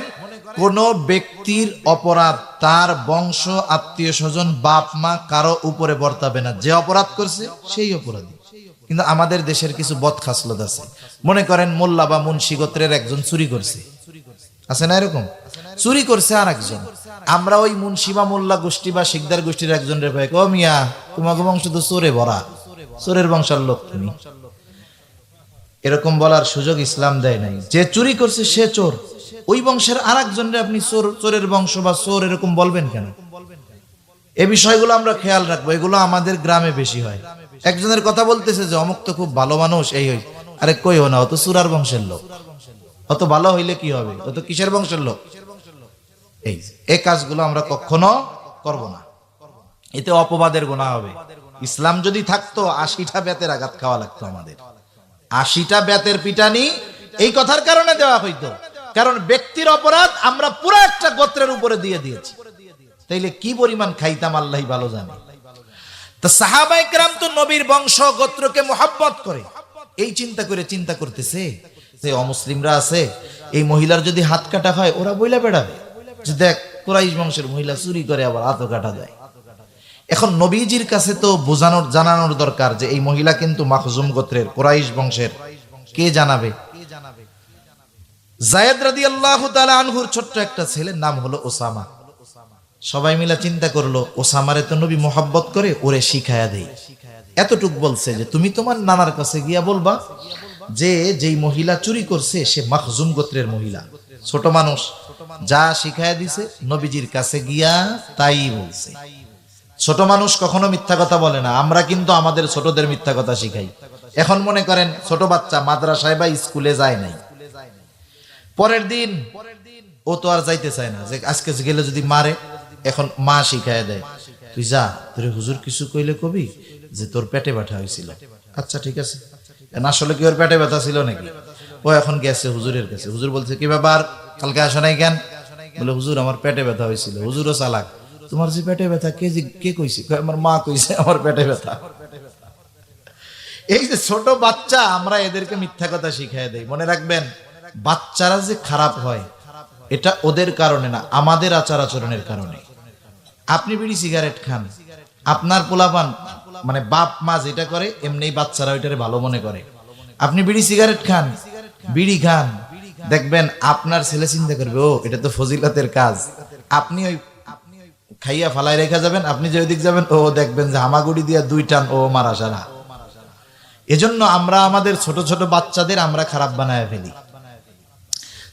কোন ব্যক্তির অপরাধ তার বংশ, আত্মীয় স্বজন, বাপ মা কারো উপরে বর্তাবে না। যে অপরাধ করছে সেই অপরাধী। কিন্তু আমাদের দেশের কিছু বদখাসলত আছে। মনে করেন মোল্লা বা মুন্সি গোত্রের একজন চুরি করছে, আছে না এরকম? চুরি করছে আর একজন, আমরা ওই মুন্সি বা মোল্লা গোষ্ঠী বা শিকদার গোষ্ঠীর একজন রে ভাই, ও মিয়া তোমাকে বংশ তো চোরে ভরা, চোরের বংশের লোক তুমি। এরকম বলার সুযোগ ইসলাম দেয় নাই। যে চুরি করছে সে চোর, ওই বংশের আর একজনরে আপনি চোরের বংশ বা চোর এরকম বলবেন কেন? এই বিষয়গুলো আমরা খেয়াল রাখবো। এগুলো আমাদের গ্রামে বেশি হয়। একজনের কথা বলতেছে যে অমুক তো খুব ভালো মানুষ, এই হই। আরে কইও না, অত চুরার বংশের লোক। অত ভালো হইলে কি হবে? অত কিসের বংশের লোক? এই কাজগুলো আমরা কখনো করব না, এতে অপবাদের গুনাহ হবে। ইসলাম যদি থাকতো 80টা বেতের আঘাত খাওয়া লাগতো আমাদের। 80টা বেতের পিটানি এই কথার কারণে দেওয়া হইতো, কারণ ব্যক্তির অপরাধ আমরা পুরো একটা গোত্রের উপরে দিয়ে দিয়েছি। তাইলে কি পরিমাণ খাইতাম আল্লাহই ভালো জানে। তো সাহাবায়ে কেরাম তো নবীর বংশ গোত্রকে মোহাব্বত করে, এই চিন্তা করতেছে যে অমুসলিমরা আছে, এই মহিলার যদি হাত কাটা হয় ওরা বইলা বেড়াবে যে দেখ কুরাইশ বংশের মহিলা চুরি করে আবার হাতও কাটা দেয়। এখন নবীজির কাছে তো জানানোর দরকার যে এই মহিলা কিন্তু মাখজুম গোত্রের, কুরাইশ বংশের। কে জানাবে? যায়েদ রাদিয়াল্লাহু তাআলা আনহুর ছোট্ট একটা ছেলের নাম হলো ওসামা। সবাই মিলে চিন্তা করলো ওসামারে তো নবী মোহাব্বত করে, ওরে শিখায়া দেই। এতটুক বলছে যে তুমি তোমার নানার কাছে গিয়া বলবা যে যেই মহিলা চুরি করছে সে মাখজুম গোত্রের মহিলা। ছোট মানুষ যা শিখায়া দিছে নবীজির কাছে গিয়া তাই বলছে। ছোট মানুষ কখনো মিথ্যা কথা বলে না, আমরা কিন্তু আমাদের ছোটদের মিথ্যা কথা শিখাই। এখন মনে করেন ছোট বাচ্চা মাদ্রাসায় বা স্কুলে যায় নাই, পরের দিন ও তো আর যাইতে চায় না, যে আজকে গেলে যদি মারে, এখন মা শিখায় দেয় তুই যা, তোর হুজুর কিছু কইলে কবি যে তোর পেটে ব্যথা হয়েছিল। আচ্ছা ঠিক আছে, আসলে কি ওর পেটে ব্যথা ছিল নাকি? ও এখন গেছে হুজুরের কাছে, হুজুর বলছে কি ব্যাপার কালকে আসো নাই কেন? বলে হুজুর আমার পেটে ব্যথা হয়েছিল। হুজুরও চালাক, তোমার যে পেটে ব্যথা কে কইছে? আমার মা কইছে আমার পেটে ব্যথা। এই যে ছোট বাচ্চা, আমরা এদেরকে মিথ্যা কথা শিখাই দেই। মনে রাখবেন, বাচ্চারা যে খারাপ হয় এটা ওদের কারণে না, আমাদের আচার আচরণের কারণে। আপনি বিড়ি সিগারেট খান, আপনার পোলাপান মানে বাপ মা যেটা করে এমনি বাচ্চারা ওইটারে ভালো মনে করে। আপনি বিড়ি সিগারেট খান, বিড়ি খান, দেখবেন আপনার ছেলে চিন্তা করবে ও এটা তো ফজিলতের কাজ। আপনি ওই খাইয়া ফালাই রেখা যাবেন, আপনি যে ওইদিক যাবেন ও দেখবেন যে হামাগুড়ি দিয়া 2 টান ও মারা সারা। এজন্য আমরা আমাদের ছোট ছোট বাচ্চাদের আমরা খারাপ বানায় ফেলি।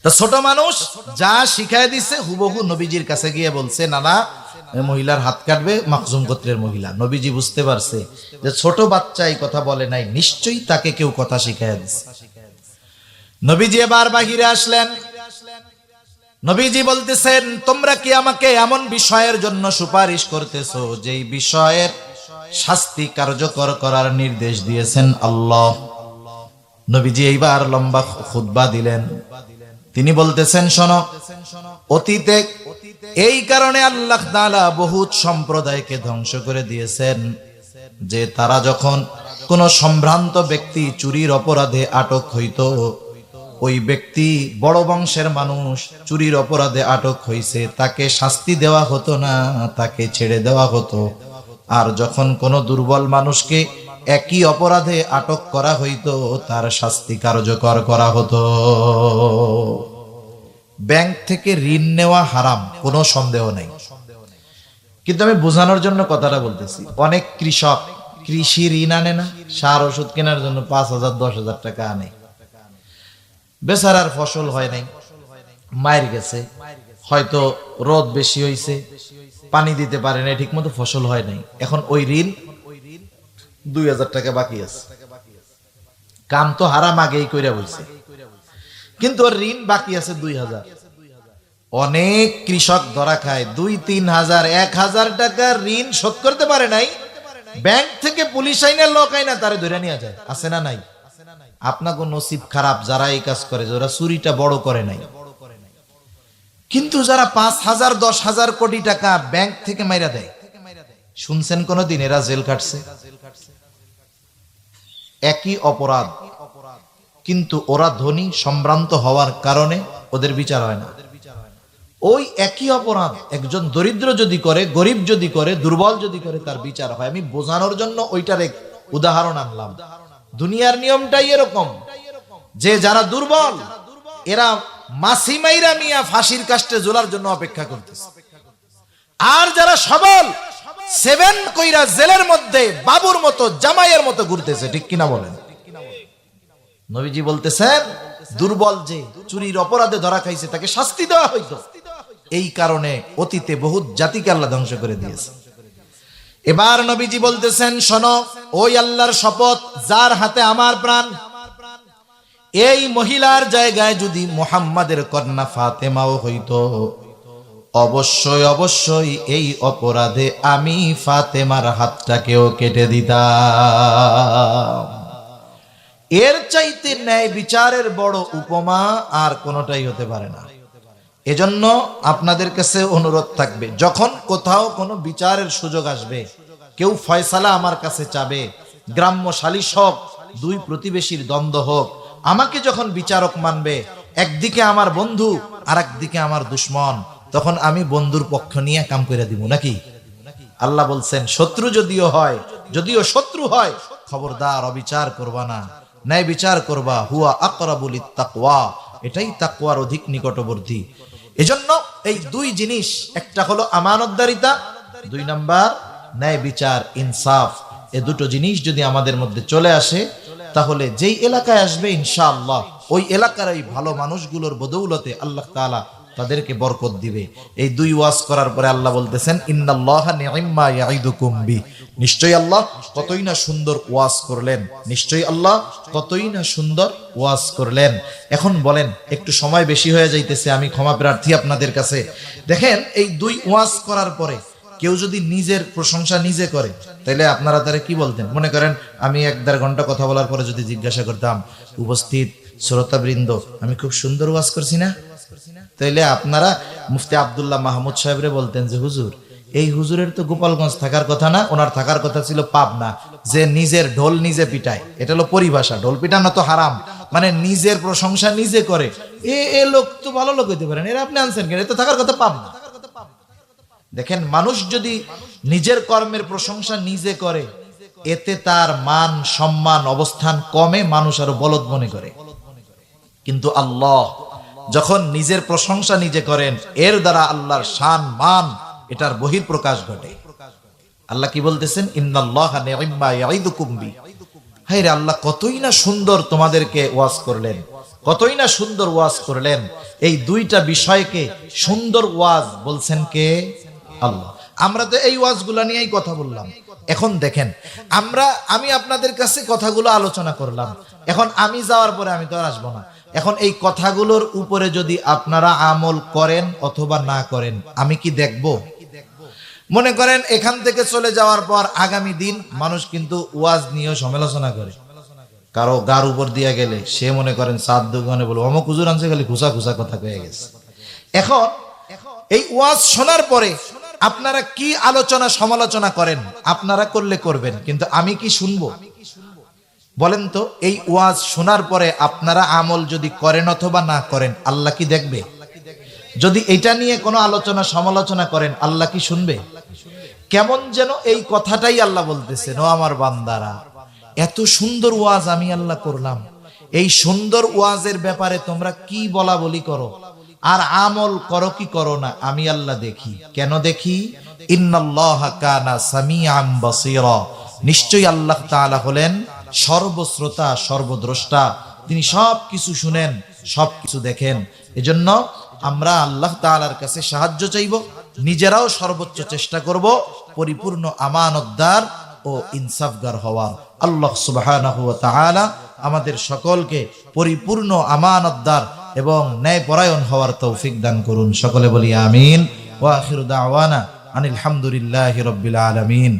তো ছোট মানুষ যা শিখায় দিছে হুবহু নবীজির কাছে গিয়ে বলছে নানা মহিলার হাত কাটবে, মাখজুম গোত্রের মহিলা। নবীজি বুঝতে পারছে যে ছোট বাচ্চা এই কথা বলে নাই, নিশ্চয়ই তাকে কেউ কথা শিখায় দিছে। নবীজি এবার বাহিরে আসলেন। নবীজি বলতেছেন তোমরা কি আমাকে এমন বিষয়ের জন্য সুপারিশ করতেছো যেই বিষয়ের শাস্তি কার্যকর করার নির্দেশ দিয়েছেন আল্লাহ। নবীজি এইবার লম্বা খুতবা দিলেন। তিনি বলতেছেন শোনো, অতীতে এই কারণে আল্লাহ তাআলা বহুত সম্প্রদায়কে ধ্বংস করে দিয়েছেন যে তারা যখন কোন সম্ভ্রান্ত ব্যক্তি চুরির অপরাধে আটক হইত, ওই ব্যক্তি বড় বংশের মানুষ চুরির অপরাধে আটক হইছে, তাকে শাস্তি দেওয়া হতো না, তাকে ছেড়ে দেওয়া হতো। আর যখন কোন দুর্বল মানুষকে একই অপরাধে আটক করা হইতো তার শাস্তি কার্যকর করা হতো। ব্যাংক থেকে ঋণ নেওয়া হারাম, কোনো সন্দেহ নেই, কিন্তু আমি বোঝানোর জন্য কথাটা বলতেছি। অনেক কৃষক কৃষি ঋণ আনে না, সার ওষুধ কেনার জন্য 5,000 10,000 টাকা আনে, বেচারার ফসল হয় নাই, মায়ের গেছে, হয়তো রোদ বেশি হইছে, পানি দিতে পারে না ঠিক মতো, ফসল হয় নাই। এখন ওই ঋণ 2,000 টাকা বাকি আছে, কাম তো হারাম আগেই কইরা বলছে, কিন্তু ওর ঋণ বাকি আছে 2,000। অনেক কৃষক ধরা খায় 2-3 হাজার 1,000 টাকার ঋণ শোধ করতে পারে নাই, ব্যাংক থেকে পুলিশ আইনা লোক আইনা তারে ধরে নিয়ে যায়। আছে না নাই? আপনাকে নসিব খারাপ যারা এই কাজ করে, যারা চুরিটা বড় করে নাই, কিন্তু যারা 5,000 10,000 কোটি টাকা ব্যাংক থেকে মাইরা দেয়, শুনছেন কোনদিন এরা জেল কাটছে? একই অপরাধ, কিন্তু ওরা ধনী সম্ভ্রান্ত হওয়ার কারণে ওদের বিচার হয় না। ওই একই অপরাধ একজন দরিদ্র যদি করে, গরিব যদি করে, দুর্বল যদি করে, তার বিচার হয়। আমি বোঝানোর জন্য ওইটার এক উদাহরণ আনলাম। দুনিয়ার নিয়মটাই এরকম যে যারা দুর্বল এরা মাসি মাইরা মিয়া ফাঁসির কাস্টে ঝোলার জন্য অপেক্ষা করতেছে, আর যারা সবল 7 কইরা জেলের মধ্যে বাবুর মতো জামাইয়ের মতো ঘুরতেছে। ঠিক কিনা বলেন? নবীজি বলতেছেন দুর্বল যে চুরির অপরাধে ধরা খাইছে তাকে শাস্তি দেওয়া হইতো। এই কারণে অতীতে বহুত জাতিকে আল্লাহ ধ্বংস করে দিয়েছে। এবার নবীজি বলতেছেন শোনো, ওই আল্লাহর শপথ যার হাতে আমার প্রাণ, এই মহিলার জায়গায় যদি মুহাম্মাদের কন্যা ফাতেমাও হইতো, অবশ্যই অবশ্যই এই অপরাধে আমি ফাতেমার হাতটাকেও কেটে দিতাম। এর চাইতে ন্যায় বিচারের বড় উপমা আর কোনোটাই হতে পারে না। এজন্য আপনাদের কাছে অনুরোধ থাকবে, যখন কোথাও কোনো বিচারের সুযোগ আসবে, কেউ ফয়সালা আমার কাছে চাবে, গ্রাম্য সালিশ হোক, দুই প্রতিবেশীর দ্বন্দ্ব হোক, আমাকে যখন বিচারক মানবে, একদিকে আমার বন্ধু আর একদিকে আমার দুশ্মন, তখন আমি বন্ধুর পক্ষ নিয়ে কাম করে দিব নাকি? আল্লাহ বলছেন, শত্রু যদিও শত্রু হয়, খবরদার অবিচার করবা না, ন্যায় বিচার করবা। হুয়া আকরাবুল লিত্তাকওয়া, এটাই তাকওয়ার অধিক নিকটবর্তী। এজন্য এই দুই জিনিস, একটা হলো আমানতদারিতা, দুই নাম্বার ন্যায় বিচার, ইনসাফ। এই দুটো জিনিস যদি আমাদের মধ্যে চলে আসে, তাহলে যেই এলাকায় আসবে ইনশাআল্লাহ ওই এলাকার এই ভালো মানুষগুলোর বদৌলতে আল্লাহ তাআলা তাদেরকে বরকত দিবে। এই দুই ওয়াজ করার পরে আল্লাহ বলতেছেন, ইন্নাল্লাহা নি'ম্মা ইয়াইদুকুম বি, নিশ্চয়ই আল্লাহ কতই না সুন্দর ওয়াজ করলেন, নিশ্চয়ই আল্লাহ কতই না সুন্দর ওয়াজ করলেন। এখন বলেন, একটু সময় বেশি হয়ে যাইতেছে, আমি ক্ষমা প্রার্থী আপনাদের কাছে। দেখেন, এই দুই ওয়াজ করার পরে কেউ যদি নিজের প্রশংসা নিজে করে, তাহলে আপনারা তারা কি বলতেন? মনে করেন আমি 1-1.5 ঘন্টা কথা বলার পরে যদি জিজ্ঞাসা করতাম, উপস্থিত শ্রোতাবৃন্দ, আমি খুব সুন্দর ওয়াজ করছি না? তাইলে আপনারা মুফতি আব্দুল্লাহ মাহমুদ সাহেবরে বলতেন যে, হুজুর, এই হুজুরের তো গোপালগঞ্জ থাকার কথা না, ওনার থাকার কথা ছিল পাবনা, যে নিজের ঢোল নিজে পিটায়। এটা হলো পরিভাষা, ঢোল পিটানো তো হারাম, মানে নিজের প্রশংসা নিজে করে। এ লোক তো ভালো লোক হইতে পারেন, এরা আপনি আনছেন কেন? এ তো থাকার কথা পাবনা। দেখেন, মানুষ যদি নিজের কর্মের প্রশংসা নিজে করে, এতে তার মান সম্মান অবস্থান কমে, মানুষ আরো বলদ মনে করে। কিন্তু আল্লাহ যখন নিজের প্রশংসা নিজে করেন, এর দ্বারা আল্লাহর শান মান এটার বহিঃপ্রকাশ ঘটে। আল্লাহ কি বলতেছেন? ইন্নাল্লাহা নি'ম্মা ইয়াইদুকুম বি, হায়রে আল্লাহ কতই না সুন্দর তোমাদেরকে ওয়াজ করলেন, কতই না সুন্দর ওয়াজ করলেন। এই দুইটা বিষয়কে সুন্দর ওয়াজ বলছেন কে? আল্লাহ। আমরা তো এই ওয়াজগুলা নিয়েই কথা বললাম। এখন দেখেন, আমি আপনাদের কাছে কথাগুলো আলোচনা করলাম, এখন আমি যাওয়ার পরে আমি তো আর আসবো না। এখন এই কথাগুলোর উপরে যদি আপনারা আমল করেন অথবা না করেন, আমি কি দেখব? মনে করেন এখান থেকে চলে যাওয়ার পর আগামী দিন মানুষ কিন্তু ওয়াজ নিয়েও সমালোচনা করে। কারো গার উপর দিয়ে গেলে সে মনে করেন সাত দোকানে বলবো, অমুক হুজুর আনছে, খালি ঘুষা ঘুষা কথা কয়ে গেছে। এখন এই ওয়াজ শোনার পরে আপনারা কি আলোচনা সমালোচনা করেন, আপনারা করলে করবেন, কিন্তু আমি কি শুনবো? বলেন তো, এই ওয়াজ শোনার পরে আপনারা আমল যদি করেন অথবা না করেন, আল্লাহ কি দেখবে? যদি এটা নিয়ে কোনো আলোচনা সমালোচনা করেন, আল্লাহ কি শুনবে? কেমন যেন এই কথাটাই আল্লাহ বলতেছেন, ও আমার বান্দারা, এত সুন্দর ওয়াজ আমি আল্লাহ করলাম, এই সুন্দর ওয়াজের ব্যাপারে তোমরা কি বলা বলি করো আর আমল করো কি করো না, আমি আল্লাহ দেখি। কেন দেখি? ইন্নাল্লাহা কানা সামিআম বাসীরা, নিশ্চয়ই আল্লাহ তাআলা হলেন সর্বশ্রোতা সর্বদ্রষ্টা, তিনি সব কিছু শুনেন, সব কিছু দেখেন। এজন্য আমরা আল্লাহ তাআলার কাছে সাহায্য চাইব, নিজেরাও সর্বোচ্চ চেষ্টা করব পরিপূর্ণ আমানতদার ও ইনসাফগার হওয়ার। আল্লাহ সুবহানাহু ওয়া তাআলা আমাদের সকলকে পরিপূর্ণ আমানতদার এবং ন্যায়পরায়ণ হওয়ার তৌফিক দান করুন। সকলে বলি আমিন। ওয়া আখিরু দাওয়ানা আনিল হামদুলিল্লাহি রাব্বিল আলামিন।